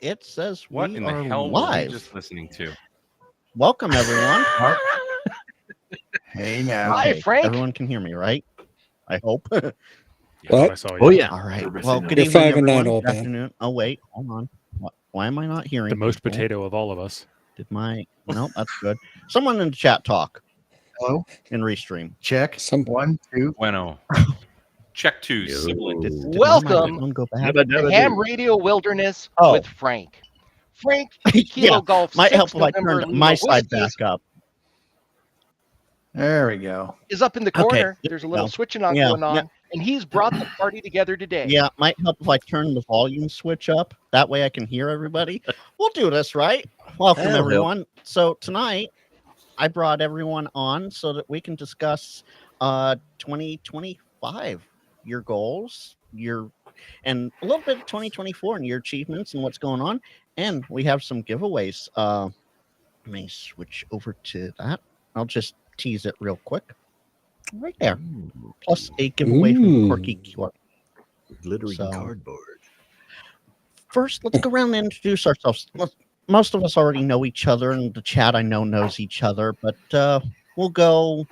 It says What we in the are hell were we live. just listening to? Welcome, everyone. Hey now. Okay, Hi, Frank. everyone can hear me, right? I hope. Yeah, What? I saw you. Oh yeah. All right. Everybody Well, say good no. You're evening, 5 and 9, everyone. old Good man. afternoon. Oh, wait. Hold on. Why am I not hearing The most people? potato of all of us. No, that's good. Someone in the chat talk Hello. in Restream. Check. Some 1, 2. Bueno. Check two, sibling. Did my Welcome microphone go bad? to Ham Radio Wilderness Oh. with Frank. Frank, Kilo Yeah, Golf might 6 help if I November turned my Lima side Whiskey back up. There we go. is up in the Okay, corner. there There's a we little go. switching on Yeah, going on, yeah. and he's brought the party together today. Yeah, might help if I turn the volume switch up. That way I can hear everybody. We'll do this, right? Welcome, That'll everyone. So tonight, I brought everyone on so that we can discuss 2025, your goals, and a little bit of 2024 and your achievements and what's going on. And we have some giveaways. Let me switch over to that. I'll just tease it real quick. Right there. Plus a giveaway from QUIRKYQRP. glittery So- cardboard. First, let's go around and introduce ourselves. Most of us already know each other, and the chat I know knows each other, but we'll go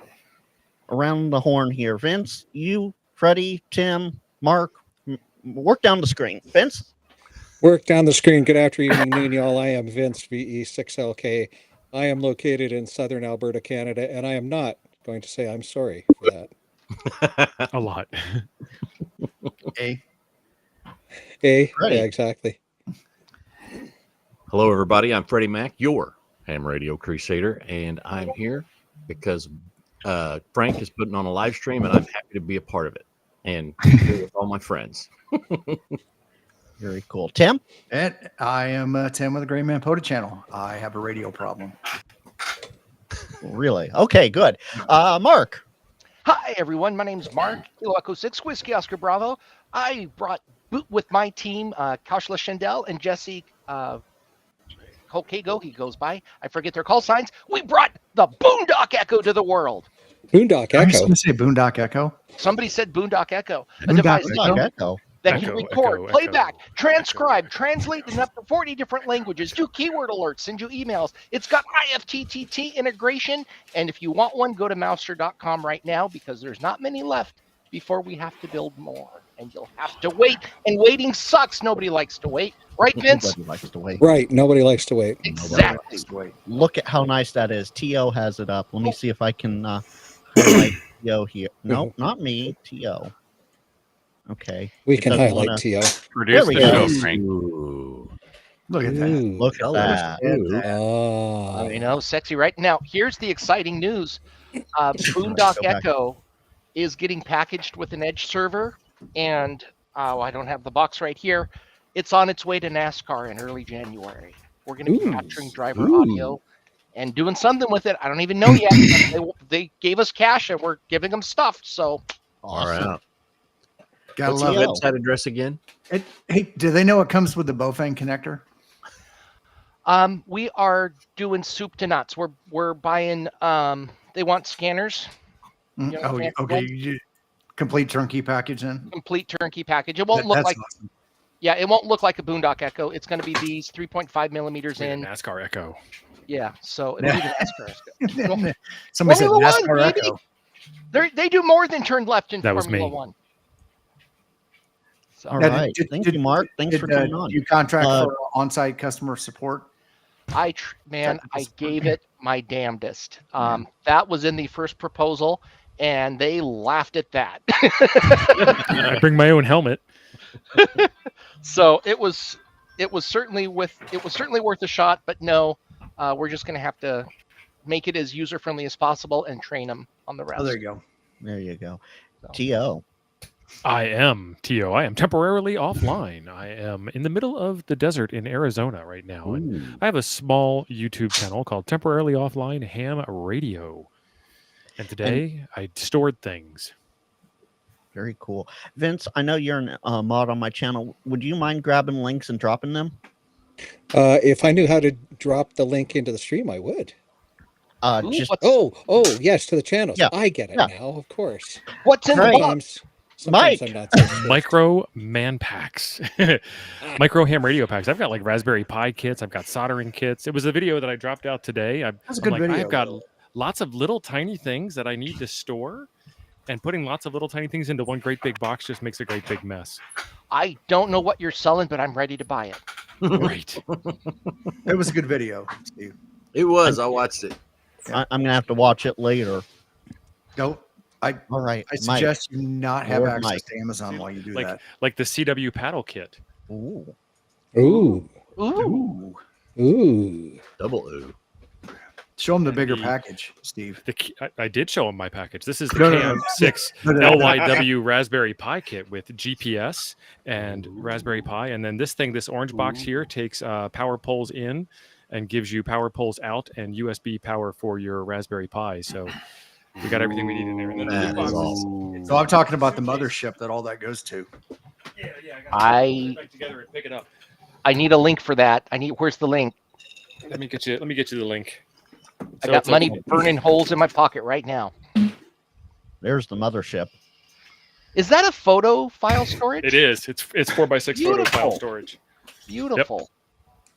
around the horn here. Vince, you, Freddie, Tim, Mark, work down the screen. Vince? Work down the screen. Good afternoon, y'all. I am Vince, VE6LK. I am located in southern Alberta, Canada, and I am not going to say I'm sorry for that. A lot. Hey. Hey, Freddie. yeah, exactly. Hello, everybody. I'm Freddie Mac, your Ham Radio Crusader, and I'm here because Frank is putting on a live stream, and I'm happy to be a part of it and here with all my friends. Very cool. Tim? And I am Tim with the Gray Man Poda channel. I have a radio problem. Really? Okay, good. Mark? Hi, everyone. My name's Mark, Kilo Echo 6, Whiskey Oscar Bravo. I brought with my team Kaushla Shendel and Jesse Kolkago, he goes by. I forget their call signs. We brought the Boondock Echo to the world. Boondock I was Echo. going to say Boondock Echo. Somebody said Boondock Echo, a Boondock device Echo? Echo. that can Echo, record, echo, playback, echo, transcribe, echo. translate in up to 40 different languages, do keyword alerts, send you emails. It's got IFTTT integration. And if you want one, go to mouser.com right now because there's not many left before we have to build more. And you'll have to wait. And waiting sucks. Nobody likes to wait. Right, Vince? Nobody likes to wait. Right. Nobody likes to wait. Exactly. Just wait. Look at how nice that is. T.O. has it up. Let me see if I can highlight T.O. here. No, not me. T.O. Okay. We It can doesn't highlight wanna- T.O. Produce we the go. show, Frank. Ooh. Look at that. Ooh. Look at that. Ah. You know, sexy, right? Now, here's the exciting news. Boondock Go back. Echo is getting packaged with an Edge server, and I don't have the box right here. It's on its way to NASCAR in early January. We're going to be Ooh. capturing driver Ooh. audio and doing something with it. I don't even know yet. They gave us cash, and we're giving them stuff. So All right. Gotta What's love the it. website address again? Hey, do they know it comes with the Bofang connector? we are doing soup to nuts. We're buying. They want scanners. Mm, Yeah, oh, yeah, okay. well- You complete turnkey package then? Complete turnkey package. It won't look That's like awesome. Yeah, it won't look like a Boondock Echo. It's going to be these 3.5 millimeters Wait, in. NASCAR Echo. Yeah, so it'll be the NASCAR Echo. Somebody said Formula One, NASCAR baby. Echo. They do more than turn left in That was Formula me. One. So All Now, right. Thank you, Mark. Thanks for coming on. You contract Uh, for on-site customer support? I gave it my damnedest. That was in the first proposal, and they laughed at that. I bring my own helmet. So it was certainly worth a shot, but no, we're just going to have to make it as user friendly as possible and train them on the rest. Oh, there you go. There you go. So. T.O. I am T.O. I am temporarily offline. I am in the middle of the desert in Arizona right now. And I have a small YouTube channel called Temporarily Offline Ham Radio. And today I stored things. Very cool. Vince, I know you're a mod on my channel. Would you mind grabbing links and dropping them? If I knew how to drop the link into the stream, I would. Ooh, Just Oh, yes, to the channels. Yeah, I get it yeah. now, of course. what's in the Right. box? Sometimes, Sometimes Mike. I'm not so sure. Micro man packs, micro ham radio packs. I've got like Raspberry Pi kits. I've got soldering kits. It was a video that I dropped out today. That's a good video. I've got lots of little tiny things that I need to store, and putting lots of little tiny things into one great big box just makes a great big mess. I don't know what you're selling, but I'm ready to buy it. Right. It was a good video, Steve. It was. I watched it. I'm gonna have to watch it later. Nope. All right, I suggest you not have Lord access Mike. to Amazon while you do that. Like the CW paddle kit. Ooh. Ooh. Ooh. Ooh. Double ooh. Show them the bigger the- package, Steve. I did show him my package. This is the No, no, no. KM6 No. LYW Raspberry Pi kit with GPS and Raspberry Pi. And then this orange box here takes power poles in and gives you power poles out and USB power for your Raspberry Pi. So we got everything we need in there. And then That the blue is box awesome. So I'm talking about the mothership that all that goes to. Yeah, I- put it back together and pick it up. I need a link for that. Where's the link? Let me get you the link. I So got it's a- money burning holes in my pocket right now. There's the mothership. Is that a photo file storage? It is. It's 4x6 photo file Beautiful. storage. Beautiful.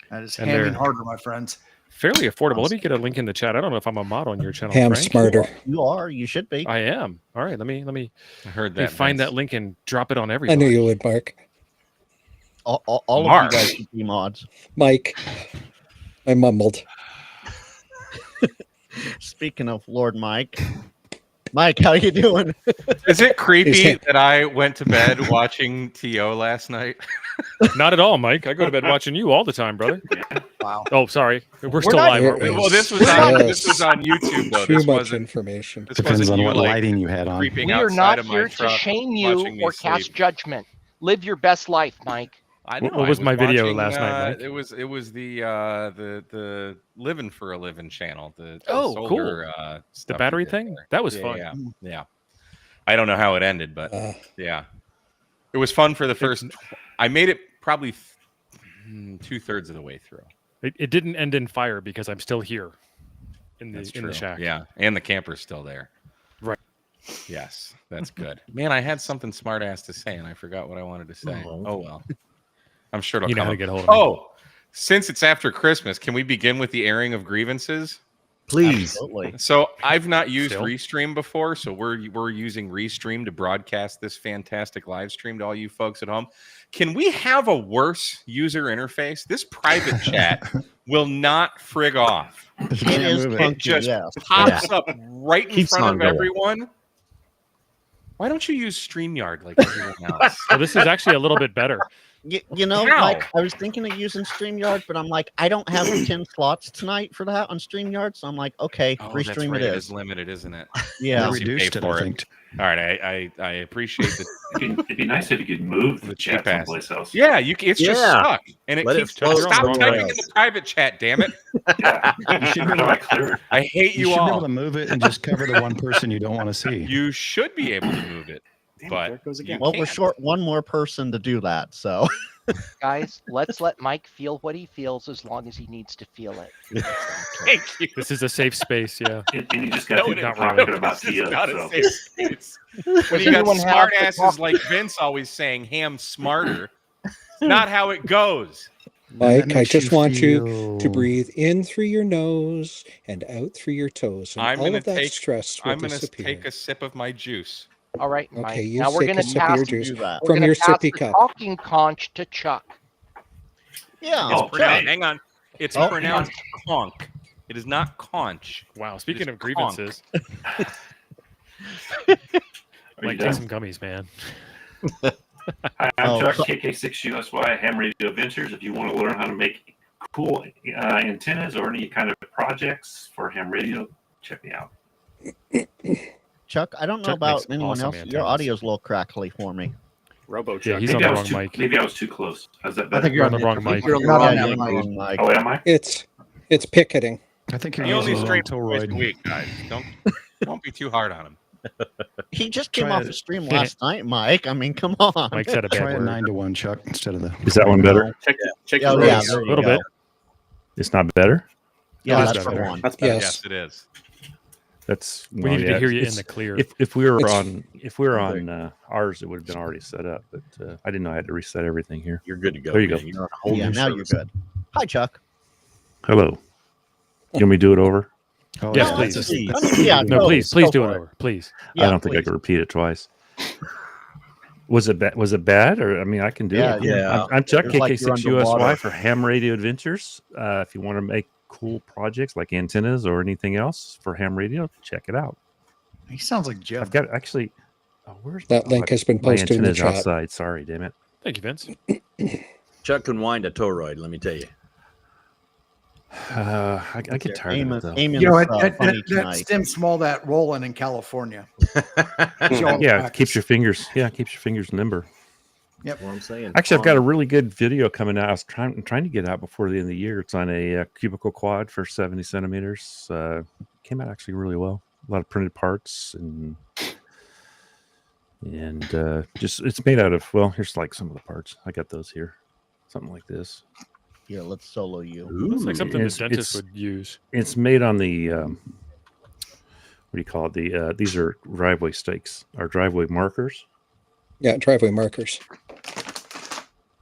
That is And hamming they're- harder, my friends. Fairly affordable. Let me get a link in the chat. I don't know if I'm a mod on your channel. Ham Frank. smarter. You are. You should be. I am. All right. Let me I heard let me that. find Vince. that link and drop it on I everybody. knew you would, Mark. All of Mark. you guys should be mods. Mike. I mumbled. Speaking of Lord Mike, Mike, how you doing? Is it creepy Is it- that I went to bed watching TO last night? Not at all, Mike. I go to bed watching you all the time, brother. Wow. Oh, sorry. We're still not- live, aren't we? Yes. Well, this was Yes. on YouTube though. Too This much wasn't. information. This Depends wasn't on you what like lighting you had on. creeping We are outside not of my here to truck, shame watching you me or cast sleep. judgment. Live your best life, Mike. I What know, I was my video watching, last night, Mike? It was the Living for a Living channel. The Oh, solar, cool. the The battery thing? That was fun. Yeah. I don't know how it ended, but Uh, yeah, it was fun for the first. I made it probably 2/3 of the way through. It didn't end in fire because I'm still here in That's the true. shack. Yeah, and the camper's still there. Right. Yes, that's good. Man, I had something smart ass to say, and I forgot what I wanted to say. Oh. Oh well. I'm sure it'll You know come how to up. get hold of me. Oh, since it's after Christmas, can we begin with the airing of grievances? Please. Absolutely. So I've not used Still? Restream before, so we're using Restream to broadcast this fantastic live stream to all you folks at home. Can we have a worse user interface? This private chat will not frig off. It is It funky, just yes. pops up right in Keeps front on of going. everyone. Why don't you use StreamYard like everyone else? So this is actually a little bit better. You know, How? like I was thinking of using StreamYard, but I'm like, I don't have 10 slots tonight for that on StreamYard. So I'm like, okay, Oh, that's Restream right. it It is. is limited, isn't it? Yeah. Unless you pay Reduced it, for I it. think. All right, I appreciate the It'd be nice if you could move the The chat cheap ass. someplace else. yeah. It's just Yeah. stuck, and it Let it keeps float stop somewhere typing in else. the private chat. Damn it! Yeah. You should be How do able I to, clear it? I hate you you should be able all. to move it and just cover the one person you don't want to see. You should be able to move it, but there it goes again. Well, we're can't. short one more person to do that. So Guys, let's let Mike feel what he feels as long as he needs to feel it. Thank you. This is a safe space. Yeah. And you just got No, to it be not talking really. about It's the not a so. safe space. When Does you got anyone have smart the asses talk- like Vince always saying ham smarter, it's not how it goes. Mike, I just want you to breathe in through your nose and out through your toes. And I'm all gonna of that take- stress will I'm going to disappear. take a sip of my juice. All right, Mike. Okay, you now we're take going a to sip of your pass, juice do that. we're from gonna your pass sippy the cup. talking conch to Chuck. yeah, Oh, Pronoun- hang on. It's Oh. pronounced conch. It is not conch. Wow. Speaking Just of grievances, Are you Mike, take done? some gummies, man. Hi, I'm Oh, Chuck, so- KK6USY, Ham Radio Adventures. If you want to learn how to make cool antennas or any kind of projects for ham radio, check me out. Chuck, I don't know Chuck about makes anyone awesome else. Your antennas. audio's a little crackly for me. Robo Yeah, Chuck. he's on Maybe the I was wrong too, mic. maybe I was too close. How's that I better? think You're you're on the on wrong mic. You're Not on yeah, that you're mic. wrong mic. Oh, am I? It's picketing. I think you're He only using the wrong streams twice a Toroid. week, guys. Don't be too hard on him. He just came Try off it. the stream last night, Mike. I mean, come on. Mike said a bad Try a word. 9-to-1, Chuck, instead of the. Is that one better? Check, check Oh, the yeah, raise. there A you little go. bit. It's not better? Yeah, It is that's better. the one. That's better. Yes. Yes, it is. That's We well, needed yeah, to hear you in it's- the clear. If we were Okay. on ours, it would have been already set up. But I didn't know I had to reset everything here. You're good to go. There you man. go. You're on a whole Yeah, new now service. you're good. Hi, Chuck. Hello. You want me to do it over? Oh, Yes, yeah, please. that's I just- mean, yeah, No, go- please go do for it over. Please. Yeah, I don't think I please. could repeat it twice. Was it bad? Was it bad? Or I mean, I can do Yeah, it. yeah. I'm Chuck, It's like you're KK6USY underwater. for Ham Radio Adventures. If you want to make cool projects like antennas or anything else for ham radio, check it out. He sounds like Jim. I've got actually. Oh, where's That link has been my posted in the antenna's chat. outside? Sorry, damn it. Thank you, Vince. Chuck can wind a toroid. Let me tell you. I get tired Aim, of it though. Aim You know, funny that tonight. stems from all that rolling in California. Yeah, it keeps your fingers. Yeah, it keeps your fingers limber. What I'm saying. Actually, I've got a really good video coming out. I was trying to get out before the end of the year. It's on a cubicle quad for 70 centimeters. Came out actually really well. A lot of printed parts and just it's made out of. Well, here's like some of the parts. I got those here. Something like this. Yeah, let's solo you. Looks like something the It's- dentist it's- would use. It's made on the what do you call it? These are driveway stakes, or driveway markers. Yeah, driveway markers.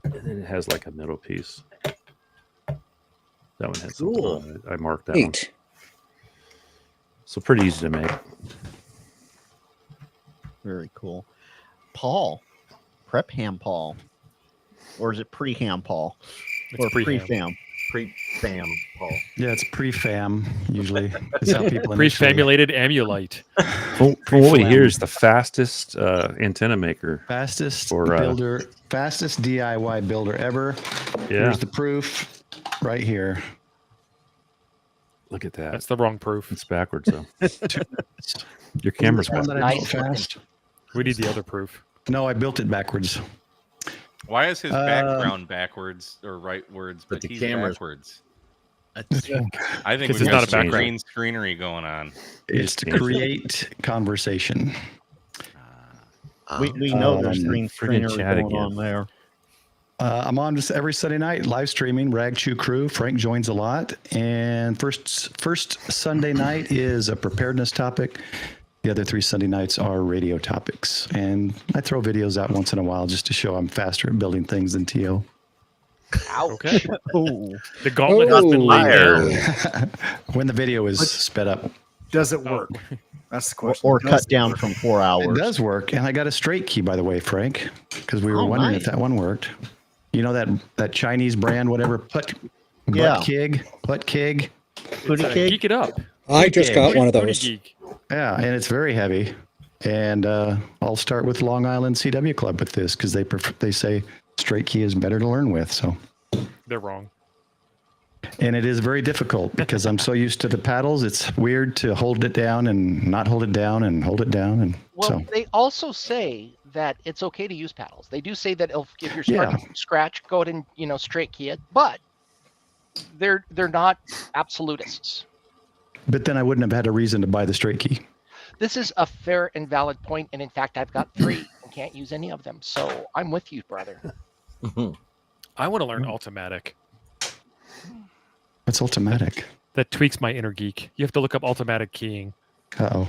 And then it has like a middle piece. That one has Cool. something on it. I marked that one. Neat. So pretty easy to make. Very cool. Paul, prep ham Paul, or is it pre-ham Paul? It's Or pre-ham. pre-fam? Pre-fam, Paul. Yeah, it's pre-fam usually. Is how people initially- Pre-famulated amulite. From what we Pre-flam. hear, is the fastest antenna maker. Fastest For, builder, fastest DIY builder ever. Yeah, Here's the proof right here. look at that. That's the wrong proof. It's backwards though. Your camera's This one that I Nice. built fast. We need the other proof. No, I built it backwards. Why is his background backwards or rightwards, but the he's camera's- backwards? I I think 'Cause we've it's got not a some background. green screenery going on. It's to create conversation. We know there's green friggin' screenery chat going again. on there. I'm on just every Sunday night live streaming. Rag Chew Crew. Frank joins a lot. And first Sunday night is a preparedness topic. The other 3 Sunday nights are radio topics. And I throw videos out once in a while just to show I'm faster at building things than T.O. Okay. Oh, The gauntlet has been laid Oh. down. When the video is sped up. Does it work? That's the question. or Does cut it down work? from 4 hours. It does work. And I got a straight key, by the way, Frank, because we were Oh, wondering nice. if that one worked. You know that Chinese brand, whatever, Yeah. Kig. Booty cake? Geek it up. I just got one of Booty those. geek. Yeah, and it's very heavy. And I'll start with Long Island CW Club with this because they say straight key is better to learn with. So, They're wrong. and it is very difficult because I'm so used to the paddles. It's weird to hold it down and not hold it down and hold it down. And Well, so, they also say that it's okay to use paddles. They do say that if you're starting from scratch, go ahead and straight key it, but they're not absolutists. but then I wouldn't have had a reason to buy the straight key. This is a fair and valid point, and in fact, I've got 3 and can't use any of them. So I'm with you, brother. I want to learn Ultimatic. It's automatic. That tweaks my inner geek. You have to look up Ultimatic keying. Uh-oh. Yeah,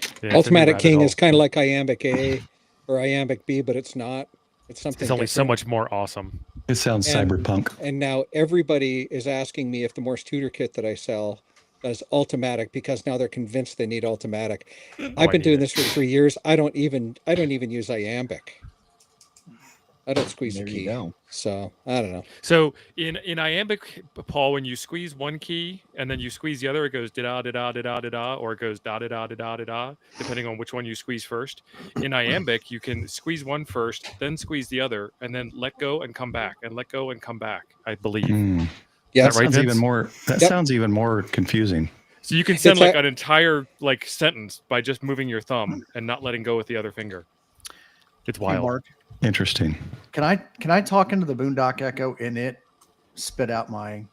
it's a new Ultimatic rabbit King hole. is kind of like Iambic A or Iambic B, but it's not. It's something. It's only so different. much more awesome. It sounds And- cyberpunk. And now everybody is asking me if the Morse tutor kit that I sell does Ultimatic because now they're convinced they need Ultimatic. I I've been need doing it. this for 3 years. I don't even use Iambic. I don't squeeze There a you key. go. So I don't know. So in Iambic, Paul, when you squeeze one key and then you squeeze the other, it goes da da da da da da da, or it goes da da da da da da da, depending on which one you squeeze first. In Iambic, you can squeeze one first, then squeeze the other, and then let go and come back, and let go and come back. I believe. Hmm. Yeah, Is that right, Sounds Vince? even more. That Yep. sounds even more confusing. So you can send It's like a- an entire like sentence by just moving your thumb and not letting go with the other finger. It's Hey, wild. Mark, Interesting. can I talk into the Boondock Echo and it spit out my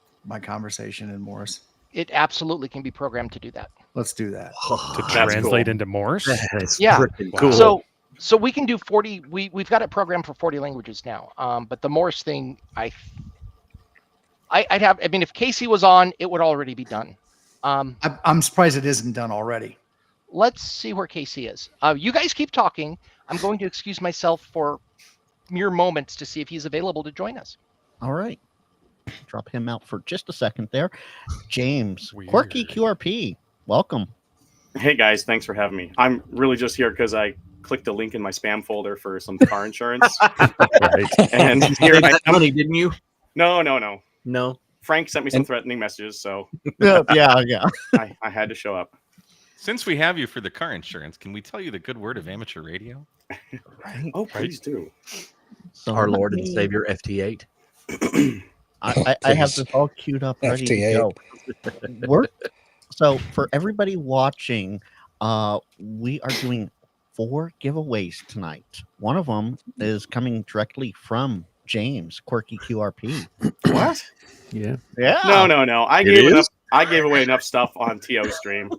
conversation in Morse? It absolutely can be programmed to do that. Let's do that. To That's translate cool. into Morse. That's Yeah. freaking Wow. cool. So we can do 40. We've got it programmed for 40 languages now. But the Morse thing, I'd have. I mean, if Casey was on, it would already be done. I'm surprised it isn't done already. let's see where Casey is. You guys keep talking. I'm going to excuse myself for mere moments to see if he's available to join us. All right. Drop him out for just a second there. James, Weird. Quirky QRP, welcome. Hey guys, thanks for having me. I'm really just here because I clicked a link in my spam folder for some car insurance. Right. And You here saved I that am. money, didn't you? No. No. Frank sent me some threatening messages, so Yeah. I had to show up. Since we have you for the car insurance, can we tell you the good word of amateur radio? Right. Oh, please do. So Our let Lord and me- Savior FT8. I have this all queued up, ready to go. So for everybody watching, we are doing 4 giveaways tonight. One of them is coming directly from James, Quirky QRP. What? Yeah. Yeah. No. I gave away enough stuff on TO stream.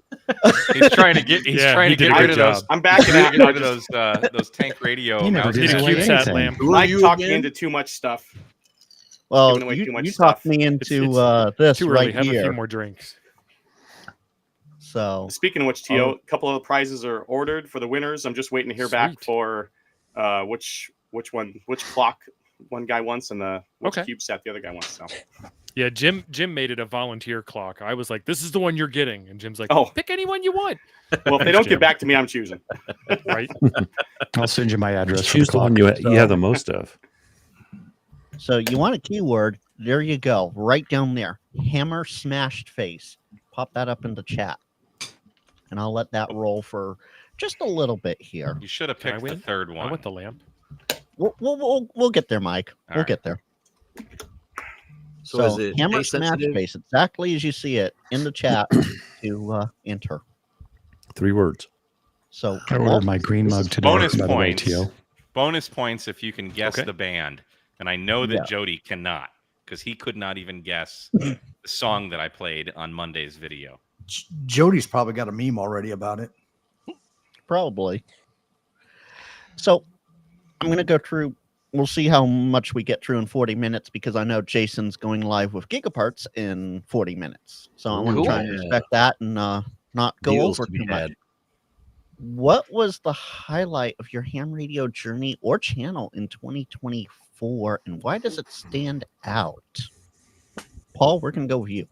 He's trying to get. He's Yeah, trying he to did get a rid good of those. job. I'm backing out. Get rid of those tank radio. He never mouse gives Need a away cams. CubeSat anything. lamp. Who are Mike you talked me again? into too much stuff. Well, Giving away too much you stuff. talked me into It's this Too right early. Have a few here. more drinks. So Speaking of which, TO, a couple of prizes are ordered for the winners. I'm just waiting to hear back Sweet. for which clock one guy wants and which Okay. CubeSat the other guy wants. So Yeah, Jim made it a volunteer clock. I was like, "This is the one you're getting," and Jim's like, Oh. "Pick any one you want." well, if they don't get back to me, I'm choosing. Right? I'll send you my address. for Choose the clock. one you have the most of. So you want a keyword? There you go, right down there. Hammer smashed face. Pop that up into chat, and I'll let that roll for just a little bit here. You should have Can I picked the win? third I one. want the lamp. We'll get there, Mike. All We'll right. get there. So is it hammer case smash sensitive? face exactly as you see it in the chat to enter. 3 words. So I ordered my green This mug is today. bonus by the way, points. Tio. Bonus points if you can guess Okay. the band, and I know that Yeah. Jody cannot because he could not even guess the song that I played on Monday's video. Jody's probably got a meme already about it. probably. So I'm going to go through. We'll see how much we get through in 40 minutes because I know Jason's going live with Gigaparts in 40 minutes. So I want to Cool. try and respect that and not go Deals over to be too much. had. What was the highlight of your ham radio journey or channel in 2024, and why does it stand out? Paul, we're going to go with you.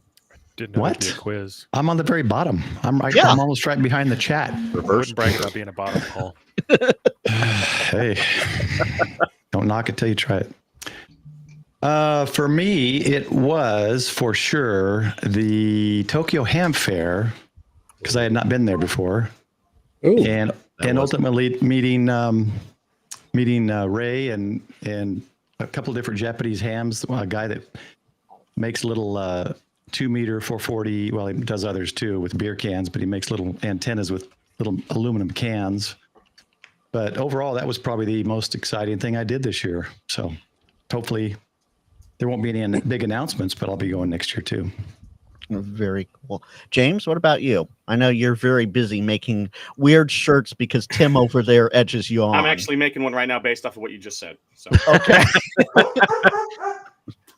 Didn't know it'd be a What? quiz. I'm on the very bottom. I'm right. Yeah. I'm almost right behind the chat. I Reverse. wouldn't brag about being a bottom, Paul. Hey, don't knock it till you try it. For me, it was for sure the Tokyo Ham Fair because I had not been there before, Ooh, and That and was- ultimately meeting Ray and a couple of different Japanese hams. Well, a guy that makes little 2 meter 440. Well, he does others too with beer cans, but he makes little antennas with little aluminum cans. But overall, that was probably the most exciting thing I did this year. So hopefully there won't be any big announcements, but I'll be going next year too. Very cool. James, what about you? I know you're very busy making weird shirts because Tim over there edges you on. I'm actually making one right now based off of what you just said. So Okay.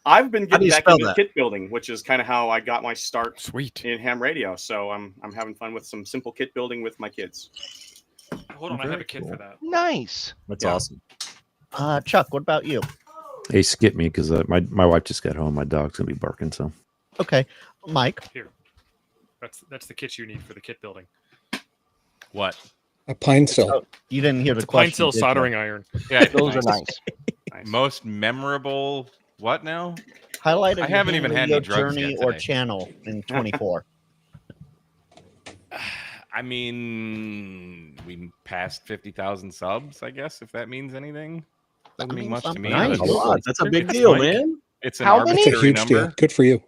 I've been How do getting you back spell into that? kit building, which is kind of how I got my start Sweet. in ham radio. So I'm having fun with some simple kit building with my kids. Hold on, I have Very a kit cool. for that. Nice. That's Yeah. awesome. Chuck, what about you? Hey, skip me because my wife just got home. My dog's gonna be barking. So Okay. Mike. Here. That's the kit you need for the kit building. What? a pine cell. You didn't hear the It's a pine question. cell did you? soldering iron. Yeah, Those are nice. Nice. most memorable. What now? Highlight of I your haven't ham even had radio any drugs journey yet or today. channel in 24. I mean, we passed 50,000 subs. I guess if that means anything, doesn't That mean means much to me. something. but A lot. That's a big It's deal, like- man. It's an How many? It's a arbitrary huge number. deal. Good for you.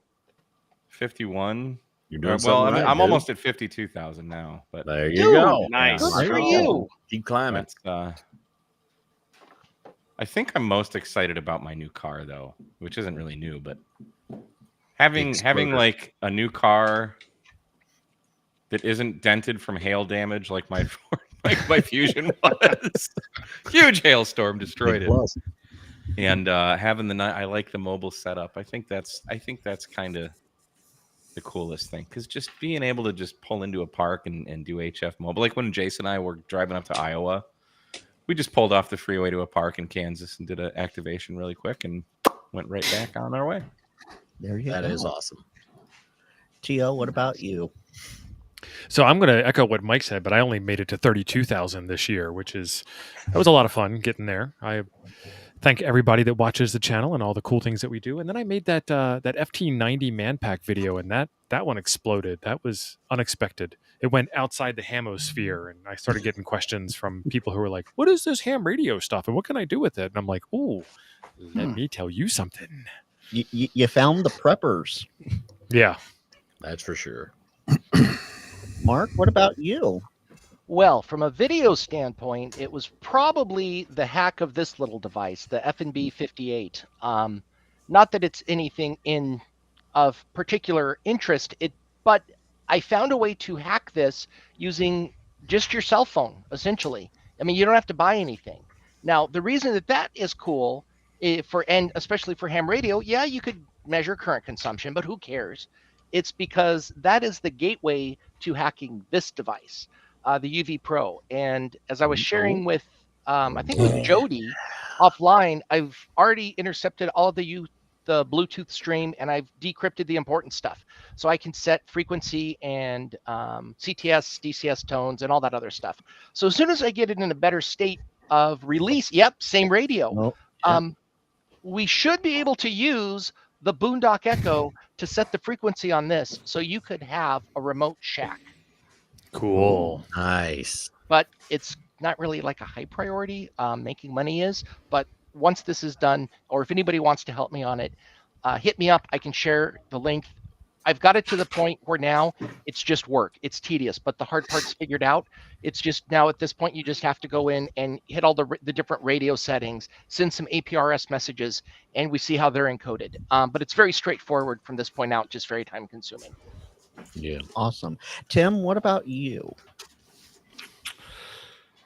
51. You're doing Well, something I mean, right, I'm dude. almost at 52,000 now, but There you Dude, go. Nice. Good There for you go. you. Keep climbing. that's. I think I'm most excited about my new car, though, which isn't really new, but having Exploder. like a new car that isn't dented from hail damage like my my Fusion was. Huge hailstorm destroyed Big it. plus. And having I like the mobile setup. I think that's kind of the coolest thing, because just being able to just pull into a park and do HF mobile, like when Jason and I were driving up to Iowa, we just pulled off the freeway to a park in Kansas and did an activation really quick and went right back on our way. There you go. That is awesome. Tio, what about you? So I'm going to echo what Mike said, but I only made it to 32,000 this year, that was a lot of fun getting there. I thank everybody that watches the channel and all the cool things that we do. And then I made that FT90 man pack video, and that one exploded. That was unexpected. It went outside the hamosphere, and I started getting questions from people who were like, "What is this ham radio stuff, and what can I do with it?" And I'm like, "Oh, let me tell you something." You found the preppers. Yeah, that's for sure. Mark, what about you? Well, from a video standpoint, it was probably the hack of this little device, the F&B 58. Not that it's anything of particular interest, but I found a way to hack this using just your cell phone, essentially. I mean, you don't have to buy anything. Now, the reason that is cool, and especially for ham radio, yeah, you could measure current consumption, but who cares? It's because that is the gateway to hacking this device, the UV Pro. And as I was sharing with, I think with Jody offline, I've already intercepted all of the Bluetooth stream, and I've decrypted the important stuff. So I can set frequency and CTS, DCS tones, and all that other stuff. So as soon as I get it in a better state of release, same radio. We should be able to use the Boondock Echo to set the frequency on this, so you could have a remote shack. Cool. Nice. But it's not really like a high priority. Making money is, but once this is done, or if anybody wants to help me on it, hit me up. I can share the link. I've got it to the point where now it's just work. It's tedious, but the hard part's figured out. It's just now at this point, you just have to go in and hit all the different radio settings, send some APRS messages, and we see how they're encoded. But it's very straightforward from this point out, just very time consuming. Yeah. Awesome. Tim, what about you?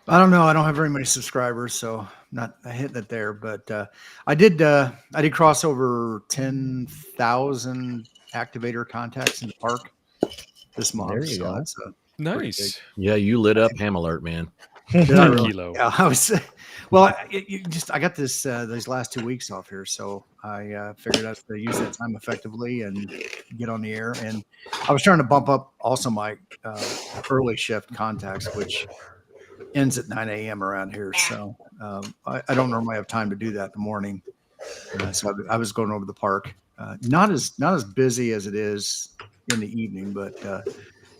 I don't know. I don't have very many subscribers, so I'm not hitting it there. But I did cross over 10,000 activator contacts in the park this month. There you go. That's nice. Yeah, you lit up Ham Alert, man. Kilo. Yeah, I was. Well, I got this these last 2 weeks off here, so I figured out to use that time effectively and get on the air. And I was trying to bump up also my early shift contacts, which ends at 9 a.m. around here. So I don't normally have time to do that in the morning. So I was going over to the park. Not as busy as it is in the evening, but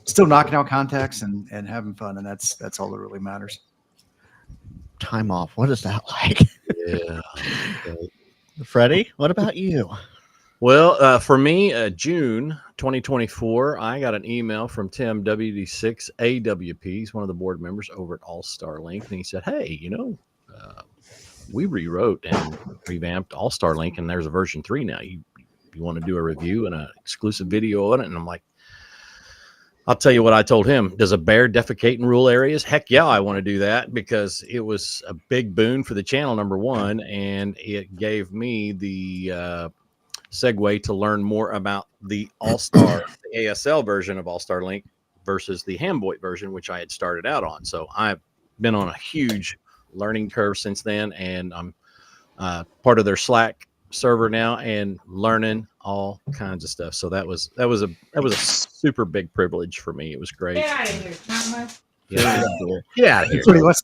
still knocking out contacts and having fun, and that's all that really matters. Time off. What is that like? Yeah. Freddie, what about you? Well, for me, June 2024, I got an email from Tim WD6 AWP. He's one of the board members over at All Star Link, and he said, "Hey, we rewrote and revamped All Star Link, and there's a version 3 now. You want to do a review and an exclusive video on it?" And I'm like, I'll tell you what I told him. Does a bear defecate in rural areas? Heck yeah, I want to do that, because it was a big boon for the channel, number one, and it gave me the segue to learn more about the All-Star, the ASL version of All-Star Link versus the Hamboy version, which I had started out on. So I've been on a huge learning curve since then, and I'm part of their Slack server now and learning all kinds of stuff. So that was a super big privilege for me. It was great. Get out of here, Thomas. Get out of here. Somebody, let's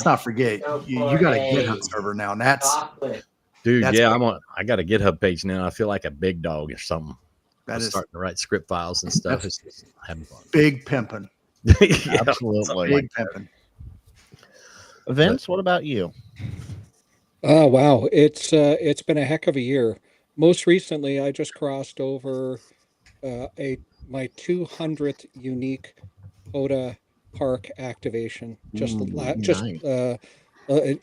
not forget you got a GitHub server now, and that's dude. That's yeah, big. I got a GitHub page now. I feel like a big dog or something. That is starting to write script files and stuff. That's It's just having fun. big pimping. Yeah, Absolutely. Big pimping. Vince, what about you? Oh, wow. It's been a heck of a year. Most recently, I just crossed over my 200th unique Oda Park activation. Just nice.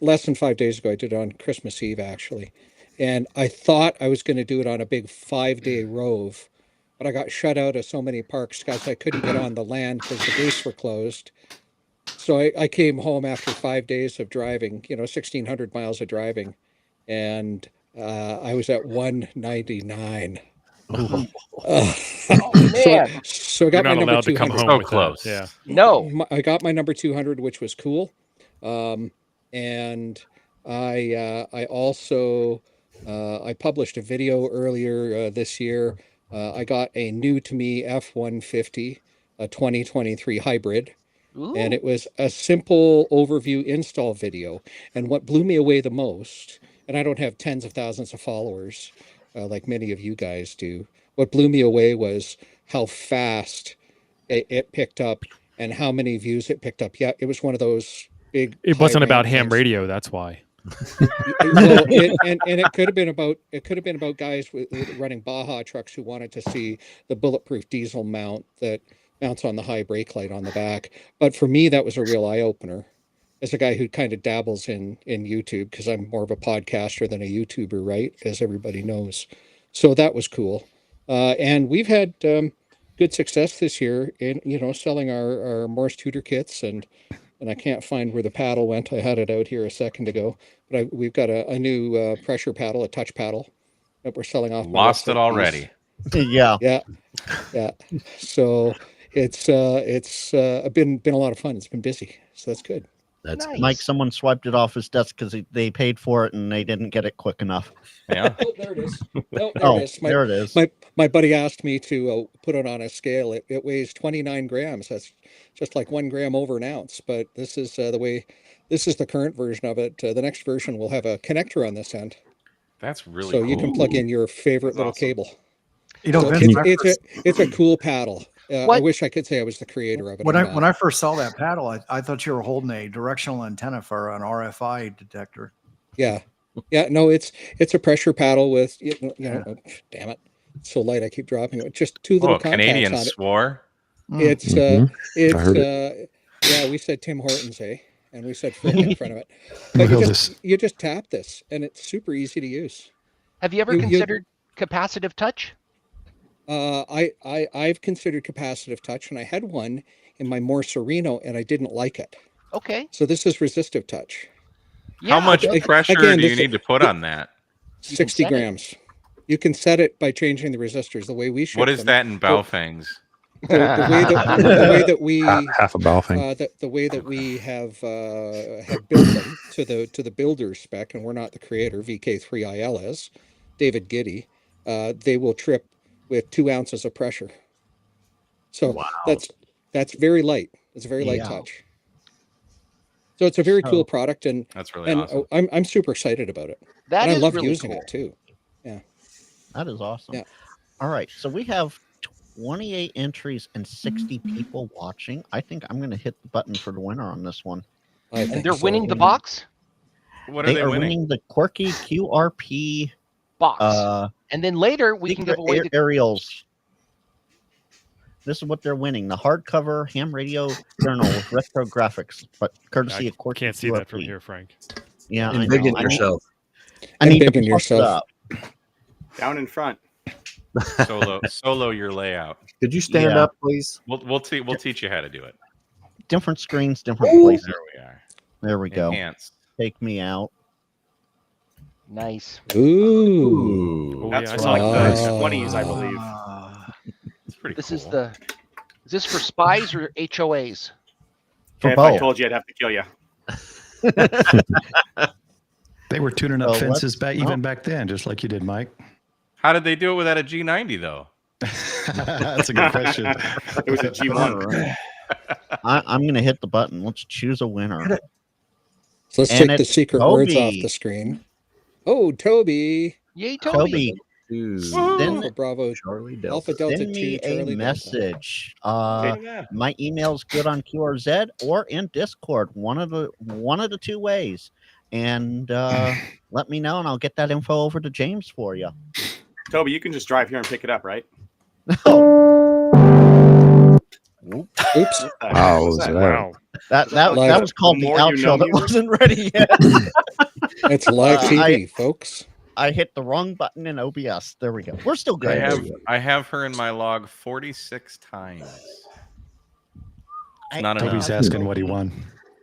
Less than 5 days ago. I did it on Christmas Eve, actually. And I thought I was going to do it on a big 5-day rove, but I got shut out of so many parks because I couldn't get on the land because the gates were closed. So I came home after 5 days of driving, 1,600 miles of driving, and I was at 199. Oh, man. You're So I got my not number allowed to come 200. home So with close. that. Yeah. No. I got my number 200, which was cool. And I also I published a video earlier this year. I got a new to me F-150, a 2023 hybrid. And Ooh. it was a simple overview install video. And what blew me away the most, and I don't have tens of thousands of followers like many of you guys do, what blew me away was how fast it picked up and how many views it picked up. Yeah, it was one of those big. It wasn't about ham rankings. radio. That's why. Well, and it could have been about guys with running Baja trucks who wanted to see the bulletproof diesel mount that mounts on the high brake light on the back. But for me, that was a real eye opener. As a guy who kind of dabbles in YouTube, because I'm more of a podcaster than a YouTuber, right? As everybody knows. So that was cool. And we've had good success this year in, selling our Morse tutor kits, and I can't find where the paddle went. I had it out here a second ago, but we've got a new pressure paddle, a touch paddle that we're selling off. my Lost it website already. Yeah. Yeah. So it's been a lot of fun. It's been busy, so that's good. That's Nice. Mike, someone swiped it off his desk because they paid for it and they didn't get it quick enough. Yeah. Oh, there it is. No, there Oh, it is. there it is. My buddy asked me to put it on a scale. It weighs 29 grams. That's just like 1 gram over an ounce. But this is this is the current version of it. The next version will have a connector on this end, That's really so cool. you can plug in your favorite That's little awesome. cable. You know, So Vince, it's a cool paddle. I What- wish I could say I was the creator of it. when I'm I when not. I first saw that paddle, I thought you were holding a directional antenna for an RFI detector. Yeah, no, it's a pressure paddle with damn it, it's so light I keep dropping it. Just two little Oh, contacts Canadian on it. swore. It's Mhm. I heard yeah, we said Tim Hortons, and we said Frick in front of it. But Well, you just tap this, and it's super easy to use. Have you ever You- considered capacitive touch? I've considered capacitive touch, and I had one in my Morse Reno, and I didn't like it. Okay. So this is resistive touch. How much Again, pressure again, do you this- need to put on that? You can 60 set it. grams. You can set it by changing the resistors the way we ship What is them. that in Baofangs? The way that we half a Baofeng. the way that we have built them to the builder spec, and we're not the creator. VK3IL is David Giddy. They will trip with 2 ounces of pressure. So that's very light. It's a very light Yeah. touch. So it's a very So- cool product, and That's really awesome. I'm super excited about it. That And I is love really using cool. it too. That is awesome. Yeah. All right. So we have 28 entries and 60 people watching. I think I'm going to hit the button for the winner on this one. I And think they're so. winning the box? What are They they are winning? winning the Quirky QRP Box. And then later we can secret give away the aerials. This is what they're winning: the hardcover ham radio journal with retro graphics, but courtesy I of Quirky can't see that from QRP. here, Frank. Yeah, I and big know. in I need- yourself. I need to Embiggen plus it yourself. up. Down in front. Solo your layout. Could you stand Yeah. up, please? We'll teach you how to do it. Different screens, different places. There we are. There we go. Enhance. Take me out. nice. Ooh. Oh, That's yeah, I for saw like that. the Oh. 20s, I believe. It's pretty This cool. is this for spies or HOAs? For If I both. told you, I'd have to kill you. They were tuning up So fences let's- back even back then, just like you did, Mike. How did they do it without a G90 though? That's a good question. It was a G1. Alright. I'm going to hit the button. Let's choose a winner. So let's And take the it's secret words off Toby. the screen. Oh, Toby. Yay, Toby. Toby, Two, Send- Alpha Bravo Charlie Alpha Delta. Delta send 2 me a Charlie Delta. message. Look at that. My email's good on QRZ or in Discord. One of the two ways. And let me know, and I'll get that info over to James for you. Toby, you can just drive here and pick it up, right? Oops. Wow, was that? Wow. That Live. was called the The more you outro know that music. wasn't ready yet. It's live Uh, TV, folks. I hit the wrong button in OBS. There we go. We're still good. I have her in my log 46 times. I- not Toby's enough. asking what he won.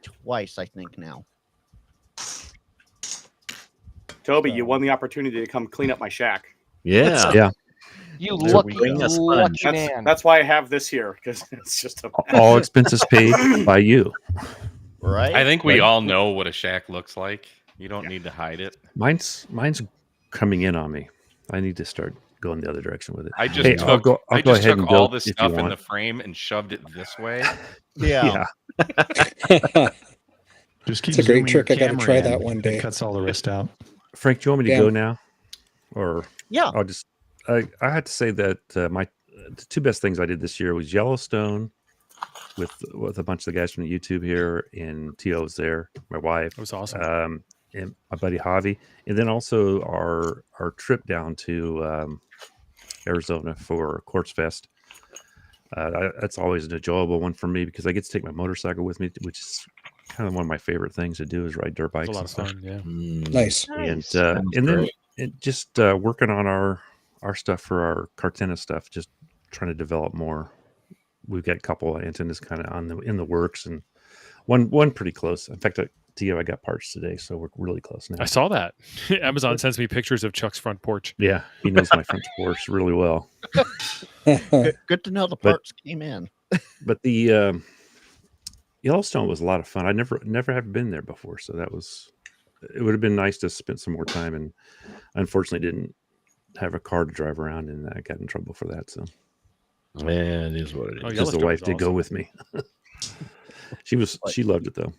twice, I think now. Toby, you won the opportunity to come clean up my shack. Yeah. Yeah. You There lucky, we go. Bring a sponge. lucky man. That's why I have this here, because it's just a All expenses paid by you. Right? I think we all know what a shack looks like. You don't need to hide it. Mine's coming in on me. I need to start going the other direction with it. I just Hey, I'll took, go ahead and all build this if you stuff in want. the frame and shoved it this way. Yeah. Just keep It's a great zooming your trick. I got to camera try in. that one day. It cuts all the rest out. Frank, do you want me to Damn. go now? Or Yeah. I'll just I had to say that the two best things I did this year was Yellowstone with a bunch of the guys from the YouTube here, and Tio was there, my wife. That was awesome. And my buddy Javi, and then also our trip down to Arizona for Quartz Fest. That's always an enjoyable one for me because I get to take my motorcycle with me, which is kind of one of my favorite things to do is ride dirt bikes. It's a lot of and stuff. fun. Yeah. Nice. And then just working on our stuff for our Cartena stuff, just trying to develop more. We've got a couple of antennas kind of in the works, and one pretty close. In fact, Tio, I got parts today, so we're really close now. I saw that. Amazon sends me pictures of Chuck's front porch. Yeah, he knows my front porch really well. Good to know the parts came in. But the Yellowstone was a lot of fun. I never have been there before, so it would have been nice to spend some more time, and unfortunately didn't have a car to drive around, and I got in trouble for that. So, Man, it is what it is. Oh, because the Yellowstone wife was did go awesome. with me. She loved it though.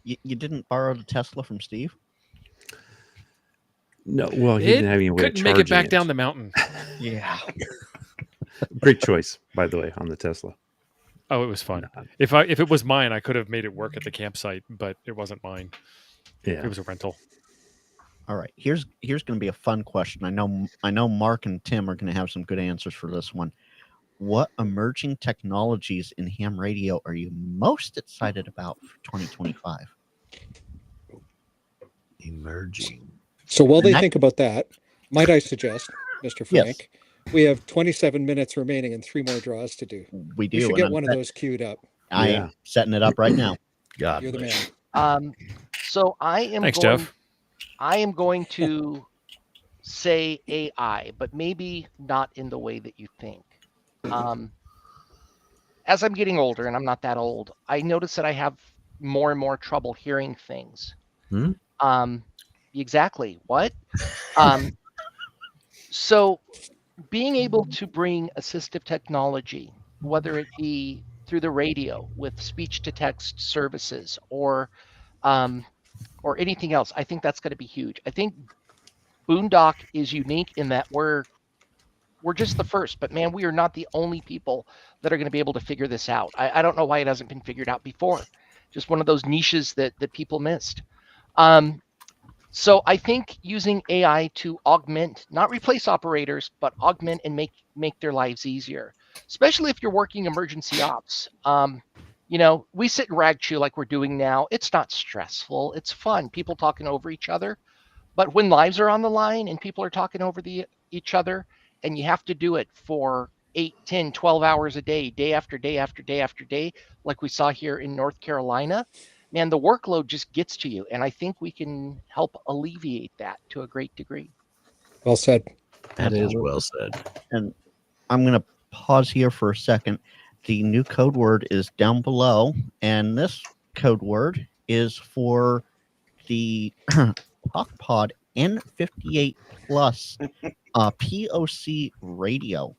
You didn't borrow the Tesla from Steve? No, well, he didn't have any way of couldn't make it charging back down the mountain. Yeah. Great choice, by the way, on the Tesla. Oh, it was fun. If it was mine, I could have made it work at the campsite, but it wasn't mine. Yeah, It was a rental. All right. Here's going to be a fun question. I know Mark and Tim are going to have some good answers for this one. What emerging technologies in ham radio are you most excited about for 2025? Emerging. So while they think about that, might I suggest, Mr. Frank, we have 27 minutes remaining and 3 more draws to do. We do. You should and get I'm one of those queued up. I am setting it up right now. God, You're the man. So I am Thanks, going. Jeff. I am going to say AI, but maybe not in the way that you think. As I'm getting older, and I'm not that old, I notice that I have more and more trouble hearing things. Exactly. What? So being able to bring assistive technology, whether it be through the radio with speech to text services or anything else, I think that's going to be huge. I think Boondock is unique in that we're just the first, but man, we are not the only people that are going to be able to figure this out. I don't know why it hasn't been figured out before. Just one of those niches that people missed. So I think using AI to augment, not replace operators, but augment and make their lives easier, especially if you're working emergency ops. We sit and rag chew like we're doing now. It's not stressful. It's fun. People talking over each other. But when lives are on the line and people are talking over each other, and you have to do it for 8, 10, 12 hours a day, day after day after day after day, like we saw here in North Carolina, man, the workload just gets to you. And I think we can help alleviate that to a great degree. Well said. That is well said. And I'm going to pause here for a second. The new code word is down below, and this code word is for the TalkPod N58 Plus POC radio.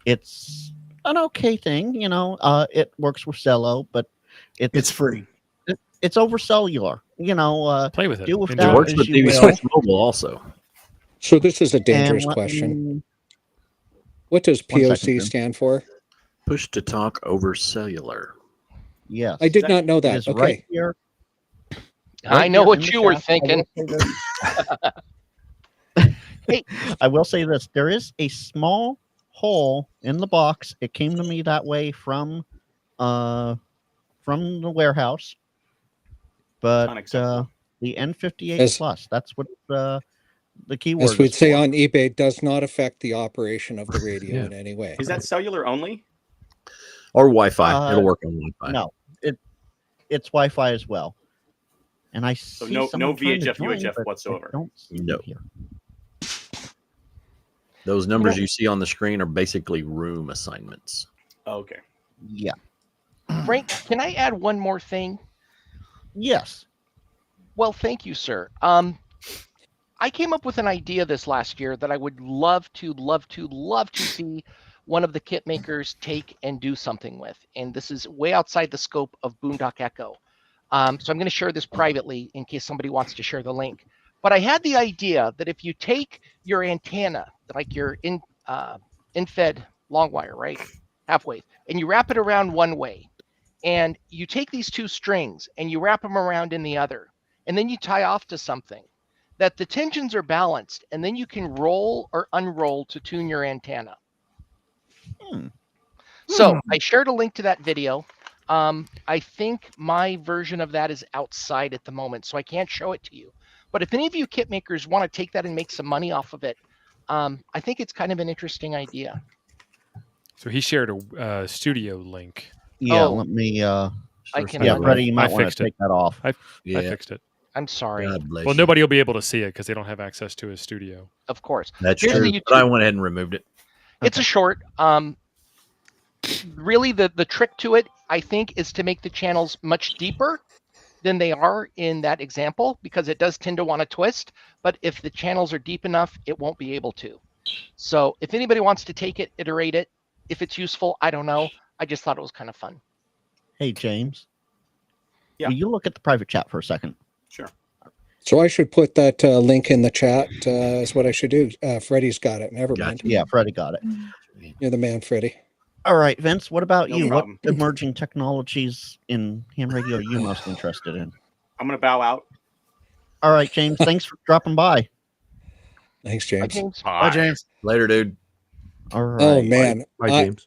It's an okay thing, it works with cello, but It's free. It's over cellular, Play with it. do with Enjoy that It works as with you TV will. Switch Mobile also. So this is a And dangerous let question. me- What does One second, POC Tim. stand for? Push to talk over cellular. Yes. I did not know It that. is Okay. right here. I know here what in the you were chat. I will thinking. say this. I will say this. There is a small hole in the box. It came to me that way from the warehouse. But Unacceptable. the N58 As- Plus, that's what the keyword As we'd is say for. on eBay, does not affect the operation of the radio Yeah. in any way. Is that cellular only? Or Wi-Fi. It'll work on Wi-Fi. No, it's Wi-Fi as well. And I see no someone trying to VHF, join, UHF but I whatsoever. don't see No. it here. Those numbers you see on the screen are basically room assignments. Okay. Yeah. Frank, can I add one more thing? Yes. Well, thank you, sir. I came up with an idea this last year that I would love to see one of the kit makers take and do something with. And this is way outside the scope of Boondock Echo. So I'm going to share this privately in case somebody wants to share the link. But I had the idea that if you take your antenna, like your in-fed long wire, right, halfway, and you wrap it around one way, and you take these two strings and you wrap them around in the other, and then you tie off to something, that the tensions are balanced, and then you can roll or unroll to tune your antenna. So I shared a link to that video. I think my version of that is outside at the moment, so I can't show it to you. But if any of you kit makers want to take that and make some money off of it, I think it's kind of an interesting idea. So he shared a studio link. Yeah, let me. I can. Yeah, Freddie, you might want to fixed it. take that off. I fixed it. I'm sorry. Well, nobody will be able to see it because they don't have access to his studio. Of course. That's Here's true. the But I went ahead and removed it. It's a short. Really, the trick to it, I think, is to make the channels much deeper than they are in that example, because it does tend to want to twist. But if the channels are deep enough, it won't be able to. So if anybody wants to take it, iterate it, if it's useful, I don't know. I just thought it was kind of fun. Hey, James. Yeah. Will you look at the private chat for a second? Sure. So I should put that link in the chat. Is what I should do. Freddie's got it. Never mind. Yeah, Freddie got it. You're the man, Freddie. All right, Vince. What about No you? problem. What emerging technologies in ham radio are you most interested in? I'm going to bow out. All right, James. Thanks for dropping by. Thanks, James. Bye, James. Later, dude. All right. Oh man, Bye, James.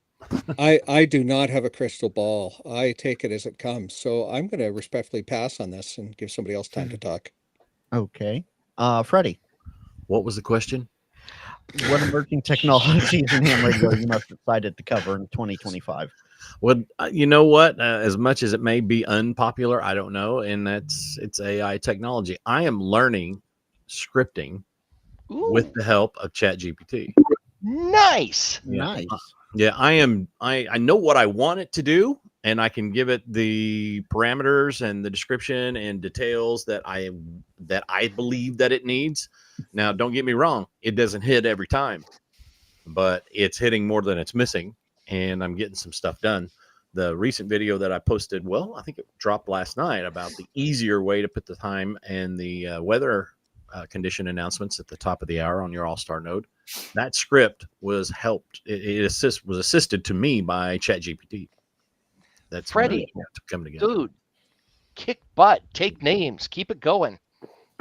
I do not have a crystal ball. I take it as it comes. So I'm going to respectfully pass on this and give somebody else time to talk. Okay. Freddie. What was the question? What emerging technologies in ham radio are you most excited to cover in 2025? Well, you know what? As much as it may be unpopular, I don't know, and it's AI technology. I am learning scripting with the help of ChatGPT. Nice. Nice. Yeah, I know what I want it to do, and I can give it the parameters and the description and details that I believe that it needs. Now, don't get me wrong, it doesn't hit every time, but it's hitting more than it's missing, and I'm getting some stuff done. The recent video that I posted, well, I think it dropped last night, about the easier way to put the time and the weather condition announcements at the top of the hour on your All-Star node. That script was helped. Was assisted to me by ChatGPT. That's Freddie, to come together. Dude, kick butt, take names, keep it going.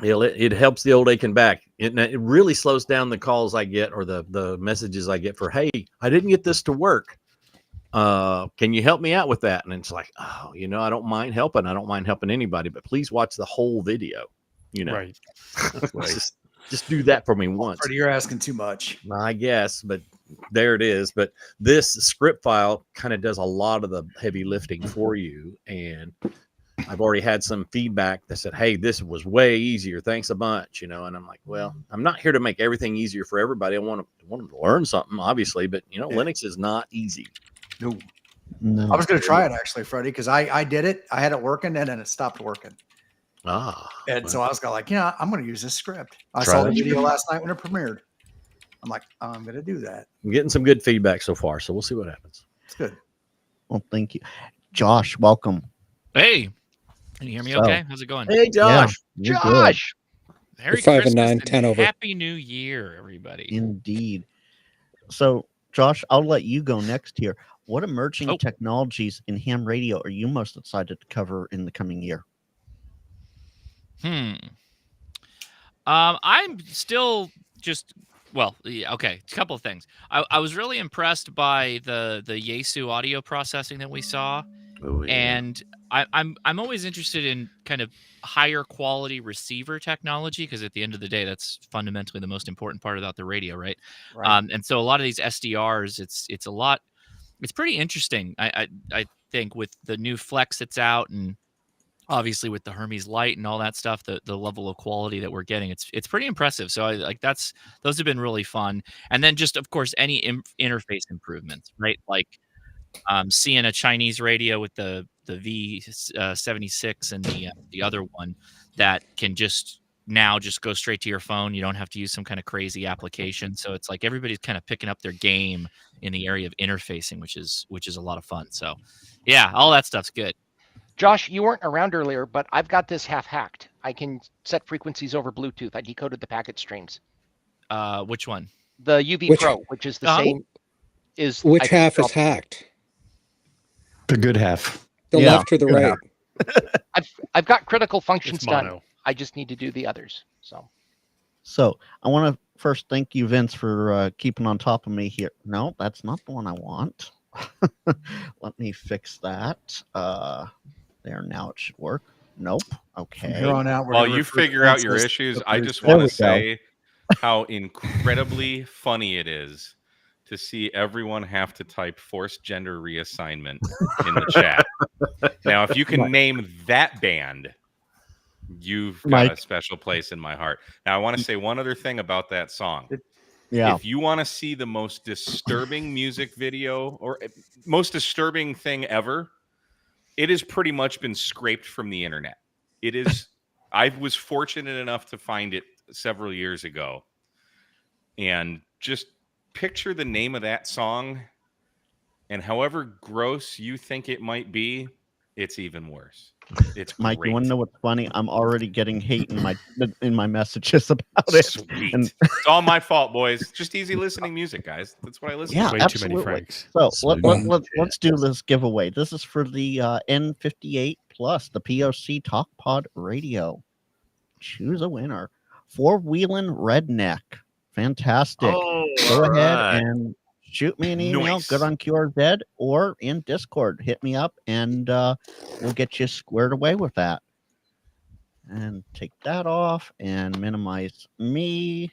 It helps the old aching back. It really slows down the calls I get, or the messages I get for, hey, I didn't get this to work. Can you help me out with that? And it's like, oh, I don't mind helping. I don't mind helping anybody, but please watch the whole video. Right. Just do that for me once. Freddie, you're asking too much. I guess, but there it is. But this script file kind of does a lot of the heavy lifting for you. And I've already had some feedback that said, hey, this was way easier. Thanks a bunch, And I'm like, well, I'm not here to make everything easier for everybody. I want them to learn something, obviously. But, Linux is not easy. No. No. I was going to try it actually, Freddie, because I did it. I had it working and then it stopped working. And so I was like, I'm going to use this script. I saw the video last night when it premiered. I'm like, I'm going to do that. I'm getting some good feedback so far, so we'll see what happens. It's good. Well, thank you. Josh, welcome. Hey, can you hear me okay? How's it going? Hey, Josh. Yeah, Josh. Merry 5 and Christmas 9, 10 over. Happy New Year, everybody. Indeed. So, Josh, I'll let you go next here. What emerging technologies in ham radio are you most excited to cover in the coming year? I'm still just a couple of things. I was really impressed by the Yaesu audio processing that we saw. Oh, yeah. And I'm always interested in kind of higher quality receiver technology, because at the end of the day, that's fundamentally the most important part about the radio, right? And so a lot of these SDRs, it's pretty interesting. I think with the new Flex that's out, and obviously with the Hermes light and all that stuff, the level of quality that we're getting, it's pretty impressive. So I like those have been really fun. And then just of course any interface improvements, right? Like seeing a Chinese radio with the V76 and the other one that can just go straight to your phone. You don't have to use some kind of crazy application. So it's like everybody's kind of picking up their game in the area of interfacing, which is a lot of fun. So yeah, all that stuff's good. Josh, you weren't around earlier, but I've got this half hacked. I can set frequencies over Bluetooth. I decoded the packet streams. Which one? The UV Pro, which is the same. Which half is hacked? The good half. The left or the right? I've got critical functions done. I just need to do the others. So I want to first thank you, Vince, for keeping on top of me here. No, that's not the one I want. Let me fix that. There, now it should work. Nope. Okay. From here on out, while you figure out your issues, I just want to say how incredibly funny it is to see everyone have to type forced gender reassignment in the chat. Now, if you can name that band, you've got a special place in my heart. Now, I want to say one other thing about that song. Yeah. If you want to see the most disturbing music video or most disturbing thing ever, it has pretty much been scraped from the internet. It is. I was fortunate enough to find it several years ago, and just picture the name of that song, and however gross you think it might be, it's even worse. It's Mike. great. You want to know what's funny? I'm already getting hate in my messages about it. Sweet. And It's all my fault, boys. Just easy listening music, guys. That's what I listen to. Way absolutely. too many Franks. So let's do this giveaway. This is for the N58 Plus, the POC Talk Pod Radio. Choose a winner. Four-wheeling redneck. Fantastic. Go ahead and shoot me an email. Nice. Good on QRZ or in Discord. Hit me up and we'll get you squared away with that. And take that off and minimize me.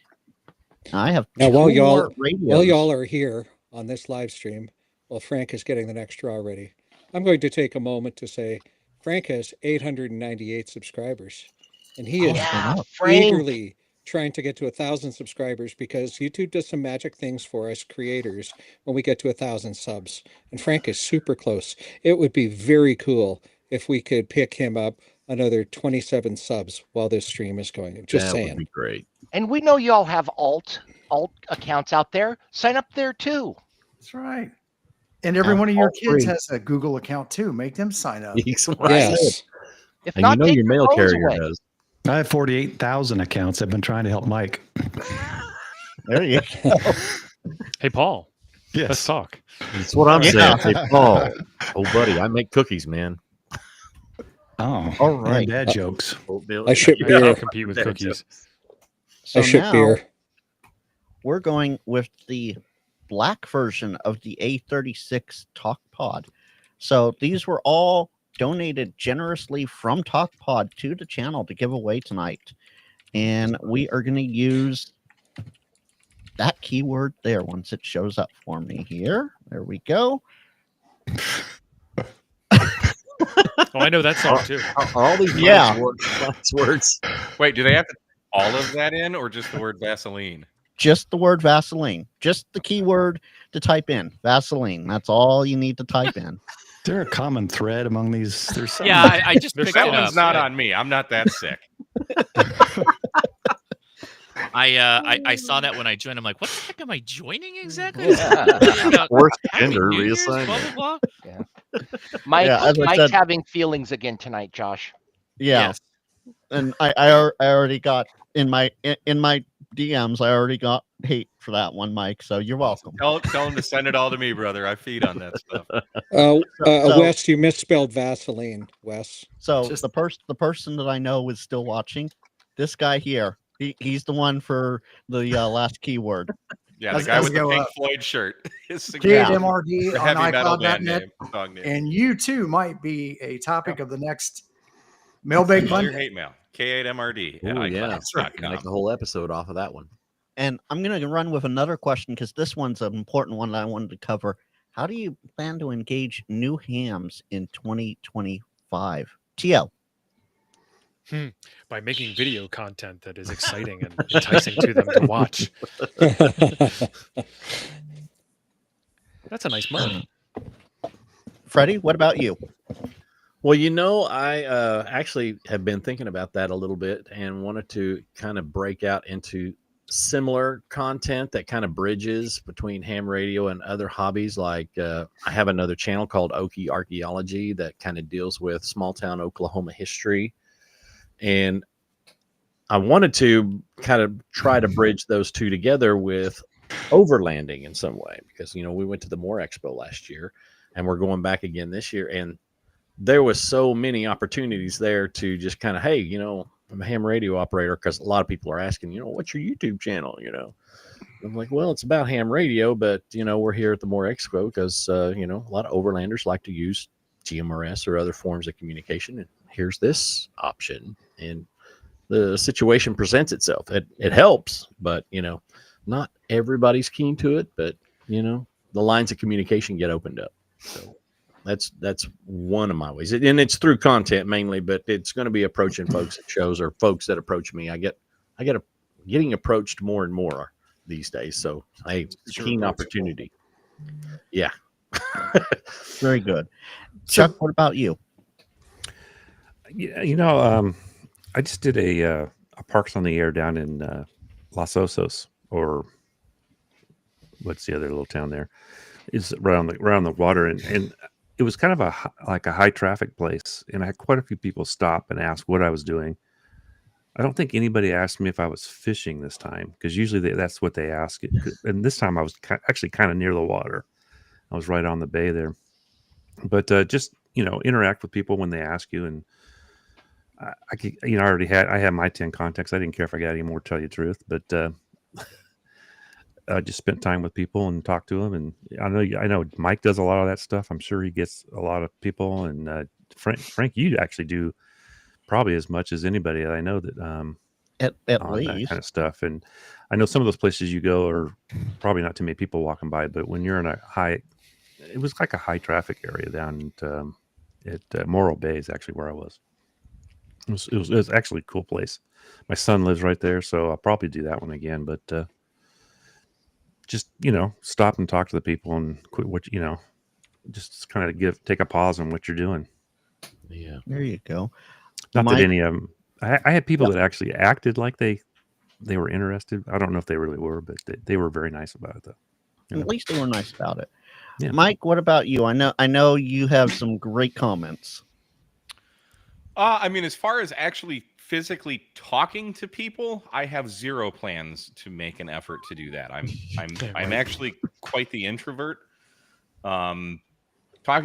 I have now while y'all are here on this live stream, while Frank is getting the next draw ready, I'm going to take a moment to say Frank has 898 subscribers, and he is eagerly trying to get to 1,000 subscribers because YouTube does some magic things for us creators when we get to 1,000 subs. And Frank is super close. It would be very cool if we could pick him up another 27 subs while this stream is going. Just saying. That would be great. And we know y'all have alt accounts out there. Sign up there too. That's right. And every one of your kids has a Google account too. Make them sign up. Yes. If And not, you know take your mail phones carrier away. does. I have 48,000 accounts. I've been trying to help Mike. There you go. Hey, Paul. Yes. Let's talk. That's what I'm saying. Hey, Paul. Oh, buddy, I make cookies, man. Oh, all right. And dad jokes. I ship beer. I'll compete with cookies. So I ship now beer. we're going with the black version of the A36 Talk Pod. So these were all donated generously from Talk Pod to the channel to give away tonight. And we are going to use that keyword there once it shows up for me here. There we go. Oh, I know that song too. All these Yeah. nice words. Wait, do they have to all of that in or just the word Vaseline? Just the word Vaseline. Just the keyword to type in. Vaseline. That's all you need to type in. Is there a common thread among these? There's some. Yeah, I just picked That it up. one's not on me. I'm not that sick. I saw that when I joined. I'm like, what the heck am I joining exactly? Forced Happy gender New Year's, reassignment. blah, blah, blah. Yeah. Mike's having feelings again tonight, Josh. Yeah. Yes. And I already got in my DMs, I already got hate for that one, Mike. So you're welcome. Tell him to send it all to me, brother. I feed on that stuff. Wes, you misspelled Vaseline, Wes. So the person that I know is still watching. This guy here, he's the one for the last keyword. Yeah, the guy with the Pink Floyd shirt. KMRD The on heavy metal band iCloud.net. song name. And you too might be a topic of the next Mailbag All your Monday. hate mail. K8MRD. Oh, yeah. That's right. Make a whole episode off of that one. And I'm going to run with another question because this one's an important one that I wanted to cover. How do you plan to engage new hams in 2025? TL. By making video content that is exciting and enticing to them to watch. That's a nice mug. Freddie, what about you? Well, I actually have been thinking about that a little bit and wanted to kind of break out into similar content that kind of bridges between ham radio and other hobbies. Like I have another channel called Okie Archaeology that kind of deals with small town Oklahoma history. And I wanted to kind of try to bridge those two together with overlanding in some way, because, we went to the Moore Expo last year and we're going back again this year. And there was so many opportunities there to just kind of, hey, I'm a ham radio operator, because a lot of people are asking, what's your YouTube channel? I'm like, well, it's about ham radio, but we're here at the Moore Expo because a lot of overlanders like to use GMRS or other forms of communication, and here's this option, and the situation presents itself. It helps, but not everybody's keen to it, but the lines of communication get opened up. So that's one of my ways, and it's through content mainly, but it's going to be approaching folks at shows or folks that approach me. I get getting approached more and more these days, so keen opportunity. Yeah. Very good. Chuck, what about you? Yeah, I just did a Parks on the Air down in Los Osos, or what's the other little town there? It's around the water, and it was kind of a high traffic place, and I had quite a few people stop and ask what I was doing. I don't think anybody asked me if I was fishing this time, because usually that's what they ask. And this time I was actually kind of near the water. I was right on the bay there. But just interact with people when they ask you, and I had my 10 contacts. I didn't care if I got any more, to tell you the truth, but I just spent time with people and talked to them. And I know Mike does a lot of that stuff. I'm sure he gets a lot of people. And Frank, you actually do probably as much as anybody that I know that at least that kind of stuff. And I know some of those places you go are probably not too many people walking by, but when you're in it was like a high traffic area down at Morro Bay is actually where I was. It was actually a cool place. My son lives right there, so I'll probably do that one again. But just stop and talk to the people and quit just kind of take a pause on what you're doing. Yeah, there you go. Not that any of them. I had people that actually acted like they were interested. I don't know if they really were, but they were very nice about it, though. At least they were nice about it. Yeah. Mike, what about you? I know you have some great comments. As far as actually physically talking to people, I have zero plans to make an effort to do that. I'm actually quite the introvert. Talking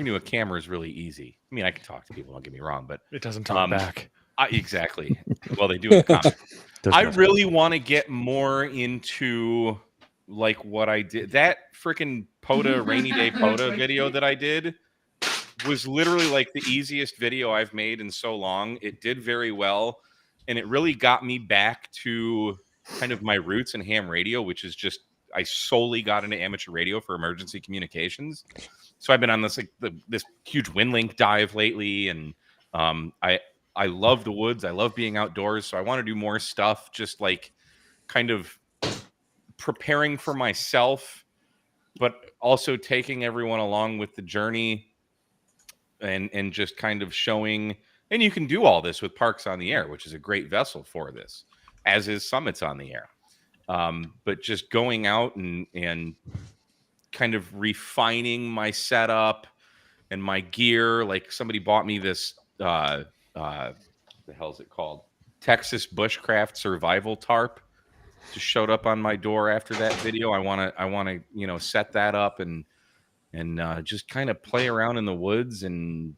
to a camera is really easy. I can talk to people, don't get me wrong, but it doesn't talk back. Exactly. Well, they do in the comments. I really want to get more into like what I did. That freaking rainy day POTA video that I did was literally like the easiest video I've made in so long. It did very well, and it really got me back to kind of my roots in ham radio, which is just I solely got into amateur radio for emergency communications. So I've been on this this huge WinLink dive lately, and I love the woods. I love being outdoors, so I want to do more stuff, just like kind of preparing for myself, but also taking everyone along with the journey. And just kind of showing, and you can do all this with Parks on the Air, which is a great vessel for this, as is Summits on the Air. But just going out and kind of refining my setup and my gear. Like somebody bought me this, what the hell is it called? Texas Bushcraft Survival Tarp. Just showed up on my door after that video. I want to, set that up and just kind of play around in the woods and,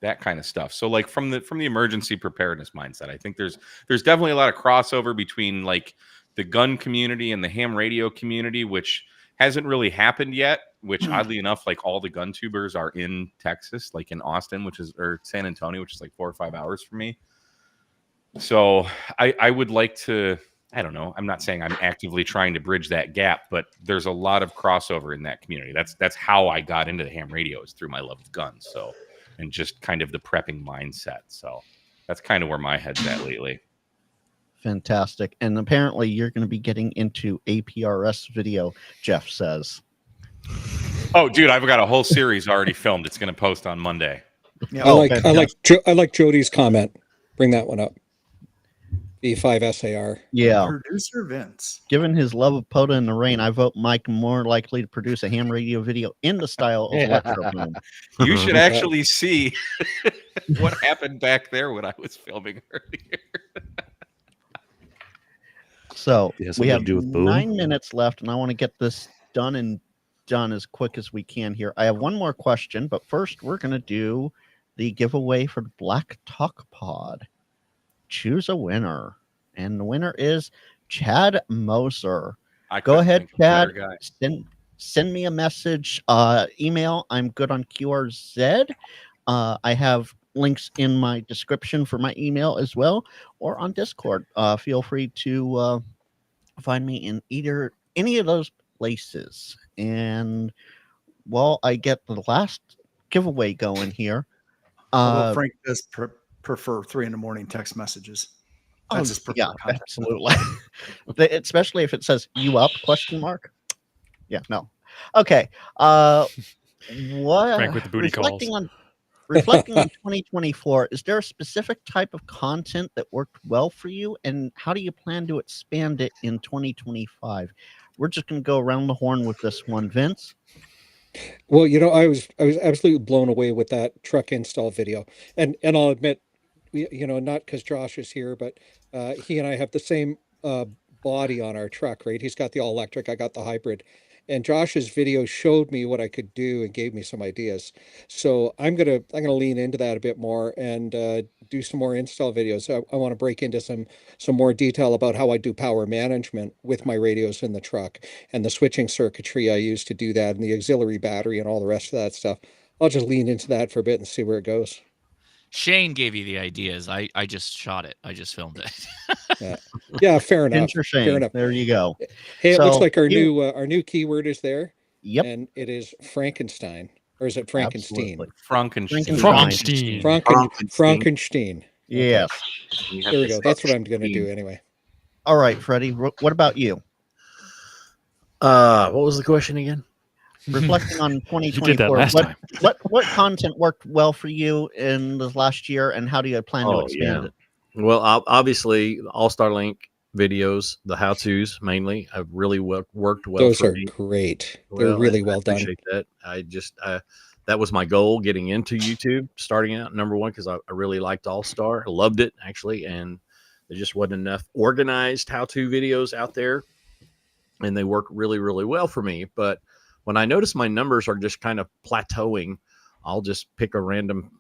that kind of stuff. So like from the emergency preparedness mindset, I think there's definitely a lot of crossover between like the gun community and the ham radio community, which hasn't really happened yet, which oddly enough, like all the gun tubers are in Texas, like in Austin, or San Antonio, which is like 4 or 5 hours from me. So I would like to, I don't know. I'm not saying I'm actively trying to bridge that gap, but there's a lot of crossover in that community. That's how I got into the ham radio, is through my love of guns. So, and just kind of the prepping mindset. So That's kind of where my head's at lately. Fantastic. And apparently you're going to be getting into APRS video, Jeff says. Oh, dude, I've got a whole series already filmed. It's going to post on Monday. Yeah. I like Jody's comment. Bring that one up. B5SAR. Yeah. Producer Vince. Given his love of Poda and the Rain, I vote Mike more likely to produce a ham radio video in the style of Electro Boom. You should actually see what happened back there when I was filming earlier. So It has we something have to do with Boom? 9 minutes left, and I want to get this done as quick as we can here. I have one more question, but first we're going to do the giveaway for the Black Talk Pod. Choose a winner, and the winner is Chad Moser. Go ahead, Chad. Send me a message, email. I'm good on QRZ. I have links in my description for my email as well, or on Discord. Feel free to find me in any of those places. And while I get the last giveaway going here, although Frank does prefer 3 a.m. text messages. That's his preferred content. Absolutely. Especially if it says "you up?" ? Yeah, no. Okay. What Frank with the booty calls. Reflecting on 2024, is there a specific type of content that worked well for you, and how do you plan to expand it in 2025? We're just going to go around the horn with this one, Vince. Well, I was absolutely blown away with that truck install video, and I'll admit, not because Josh is here, but he and I have the same body on our truck, right? He's got the all electric, I got the hybrid. And Josh's video showed me what I could do and gave me some ideas. So I'm gonna lean into that a bit more and do some more install videos. I want to break into some more detail about how I do power management with my radios in the truck and the switching circuitry I use to do that, and the auxiliary battery and all the rest of that stuff. I'll just lean into that for a bit and see where it goes. Shane gave you the ideas. I just shot it. I just filmed it. Yeah, fair enough. Interesting. Fair enough. There you go. Hey, it looks like our new keyword is there. Yep. And it is Frankenstein. Or is it Frankenstein? Frankenstein. Frankenstein. Yes. There we go. That's what I'm going to do anyway. All right, Freddie. What about you? What was the question again? Reflecting on 2024, what content worked well for you in the last year, and how do you plan to expand it? Well, obviously, All-Star Link videos, the how-tos mainly, have really worked well. Those are great. They're really well done. I appreciate that. I just that was my goal getting into YouTube, starting out number one, because I really liked All-Star. I loved it actually, and there just wasn't enough organized how-to videos out there, and they work really, really well for me. But when I notice my numbers are just kind of plateauing, I'll just pick a random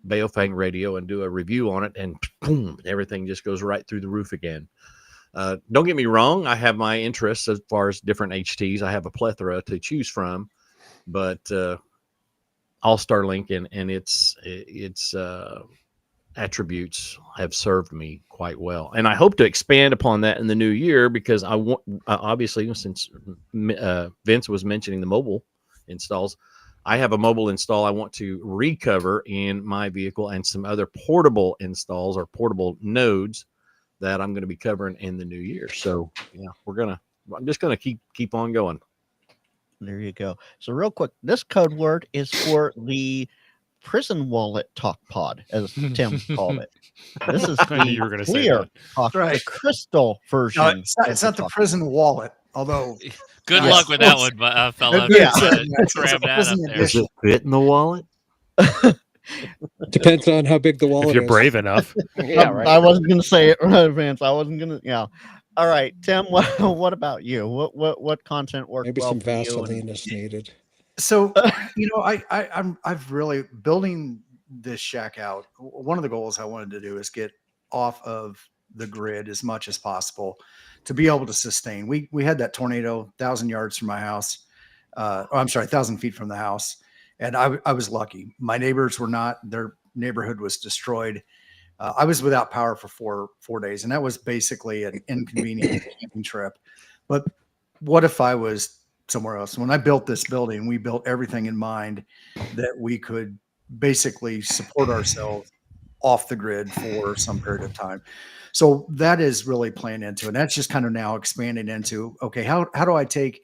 Baofeng radio and do a review on it, and boom, everything just goes right through the roof again. Don't get me wrong, I have my interests as far as different HTs. I have a plethora to choose from, but All-Star Link and its attributes have served me quite well, and I hope to expand upon that in the new year, because I want, obviously, since Vince was mentioning the mobile installs, I have a mobile install I want to recover in my vehicle, and some other portable installs or portable nodes that I'm going to be covering in the new year. So yeah, I'm just gonna keep on going. There you go. So real quick, this code word is for the prison wallet talk pod, as Tim called it. This is the clear talk, the crystal version. No, it's not the prison wallet, although good luck with that one, fella. Yeah. Grab that up there. Does it fit in the wallet? Depends on how big the wallet is. If you're brave enough. Yeah, right. I wasn't going to say it in advance. I wasn't going to. Yeah. All right, Tim. What about you? What content worked Maybe well some for you? Vaseline is needed. So, I've really building this shack out. One of the goals I wanted to do is get off of the grid as much as possible to be able to sustain. We had that tornado 1,000 yards from my house. 1,000 feet from the house. And I was lucky. My neighbors were not. Their neighborhood was destroyed. I was without power for 4 days, and that was basically an inconvenient camping trip. But what if I was somewhere else? When I built this building, we built everything in mind that we could basically support ourselves off the grid for some period of time. So that is really playing into it. And that's just kind of now expanding into, okay, how do I take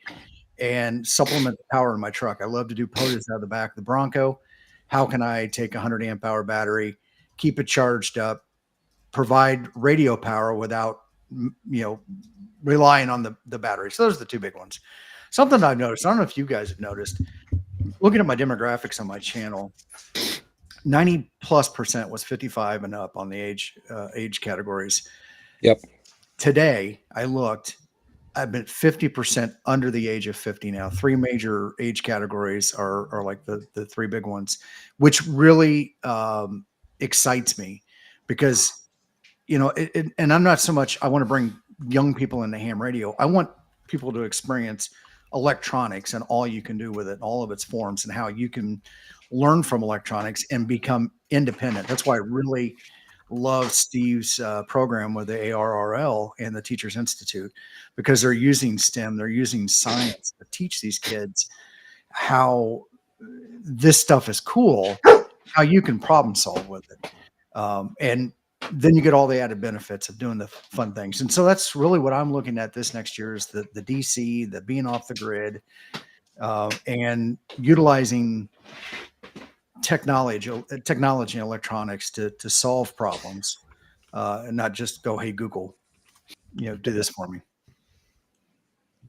and supplement the power in my truck? I love to do POTUS out of the back of the Bronco. How can I take a 100 amp hour battery, keep it charged up, provide radio power without, relying on the battery? So those are the two big ones. Something I've noticed, I don't know if you guys have noticed, looking at my demographics on my channel, 90+% was 55 and up on the age categories. Yep. Today, I looked, I've been 50% under the age of 50 now. 3 major age categories are like the 3 big ones, which really excites me because, and I'm not so much, I want to bring young people into ham radio. I want people to experience electronics and all you can do with it, all of its forms, and how you can learn from electronics and become independent. That's why I really love Steve's program with the ARRL and the Teachers Institute, because they're using STEM, they're using science to teach these kids how this stuff is cool, how you can problem solve with it. And then you get all the added benefits of doing the fun things. And so that's really what I'm looking at this next year is the DC, the being off the grid, and utilizing technology and electronics to solve problems, and not just go, hey, Google, do this for me.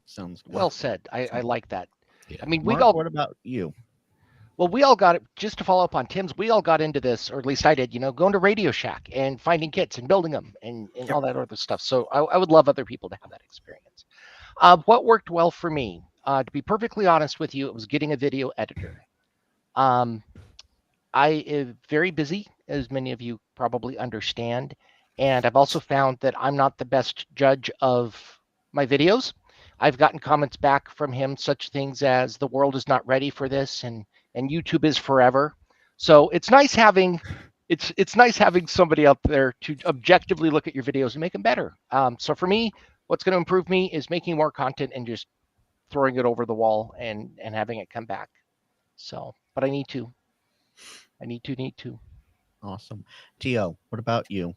Sounds good. Well said. I like that. Yeah. I mean, Mark, what about you? Well, we all got it. Just to follow up on Tim's, we all got into this, or at least I did, going to Radio Shack and finding kits and building them and all that other stuff. So I would love other people to have that experience. What worked well for me, to be perfectly honest with you, it was getting a video editor. I am very busy, as many of you probably understand. And I've also found that I'm not the best judge of my videos. I've gotten comments back from him, such things as the world is not ready for this and YouTube is forever. So it's nice having it's nice having somebody out there to objectively look at your videos and make them better. So for me, what's going to improve me is making more content and just throwing it over the wall and having it come back. So, but I need to. Awesome. Tio, what about you?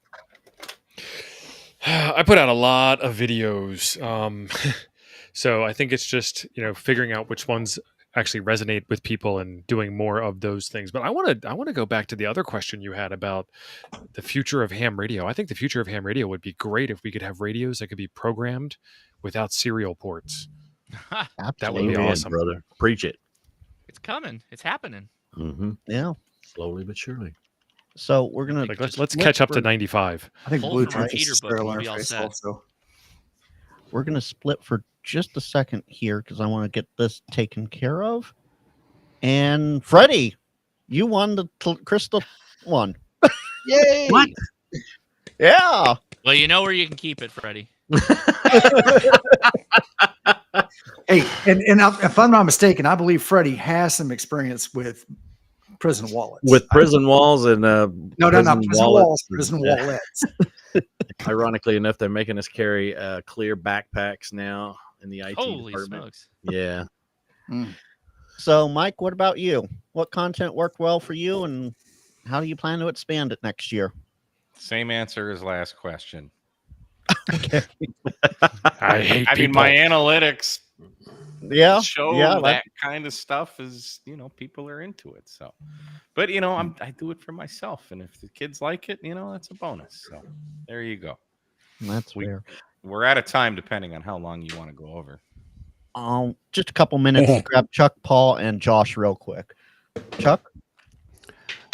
I put out a lot of videos. So I think it's just, figuring out which ones actually resonate with people and doing more of those things. But I want to go back to the other question you had about the future of ham radio. I think the future of ham radio would be great if we could have radios that could be programmed without serial ports. That would be awesome, brother. Preach it. It's coming. It's happening. Mm-hmm. Yeah. Slowly but surely. So we're gonna let's catch up to 95. I think Pull from Bluetooth Peter is book, serial we'll be all interface set. also. We're gonna split for just a second here because I want to get this taken care of. And Freddie, you won the crystal one. Yay! What? Yeah. Well, you know where you can keep it, Freddie. Hey, and if I'm not mistaken, I believe Freddie has some experience with prison wallets. With prison walls and not prison walls, prison wallets. Ironically enough, they're making us carry clear backpacks now in the IT Holy department. smokes. Yeah. So, Mike, what about you? What content worked well for you, and how do you plan to expand it next year? Same answer as last question. Okay. I mean, my analytics show that kind of stuff is, people are into it. So, but I do it for myself, and if the kids like it, that's a bonus. So there you go. That's fair. We're out of time, depending on how long you want to go over. Just a couple minutes to grab Chuck, Paul, and Josh real quick. Chuck?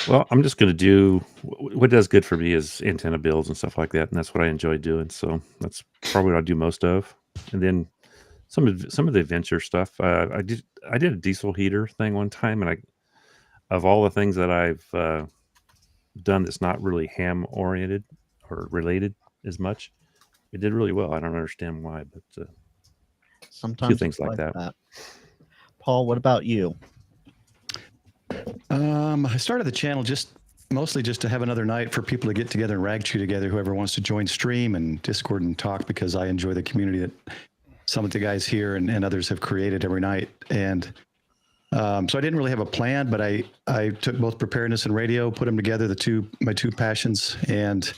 Well, I'm just going to do what does good for me is antenna builds and stuff like that, and that's what I enjoy doing. So that's probably what I do most of. And then some of the adventure stuff. I did a diesel heater thing one time, and of all the things that I've done that's not really ham oriented or related as much, it did really well. I don't understand why, but sometimes things like that. Paul, what about you? I started the channel mostly just to have another night for people to get together and rag chew together, whoever wants to join stream and Discord and talk, because I enjoy the community that some of the guys here and others have created every night. And So I didn't really have a plan, but I took both preparedness and radio, put them together, my two passions, and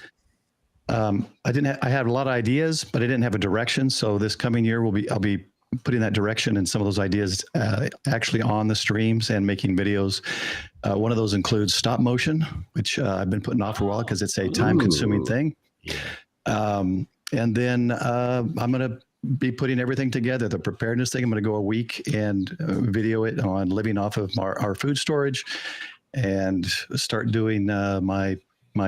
I had a lot of ideas, but I didn't have a direction. So this coming year I'll be putting that direction and some of those ideas actually on the streams and making videos. One of those includes stop motion, which I've been putting off for a while because it's a time-consuming thing. Yeah. And then I'm going to be putting everything together. The preparedness thing, I'm going to go a week and video it on living off of our food storage, and start doing my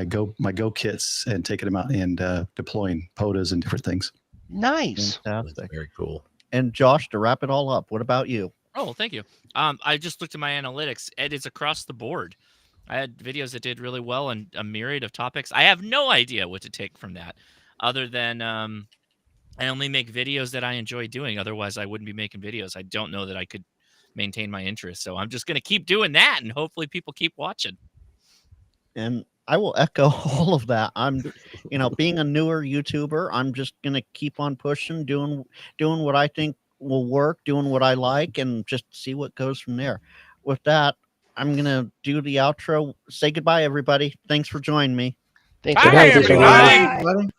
go kits and taking them out and deploying POTAs and different things. Nice. Fantastic. Very cool. And Josh, to wrap it all up, what about you? Oh, thank you. I just looked at my analytics. It is across the board. I had videos that did really well and a myriad of topics. I have no idea what to take from that, other than I only make videos that I enjoy doing. Otherwise, I wouldn't be making videos. I don't know that I could maintain my interest. So I'm just going to keep doing that, and hopefully people keep watching. And I will echo all of that. I'm, being a newer YouTuber, I'm just going to keep on pushing, doing what I think will work, doing what I like, and just see what goes from there. With that, I'm going to do the outro. Say goodbye, everybody. Thanks for joining me. Thanks Bye, for everybody. Everybody.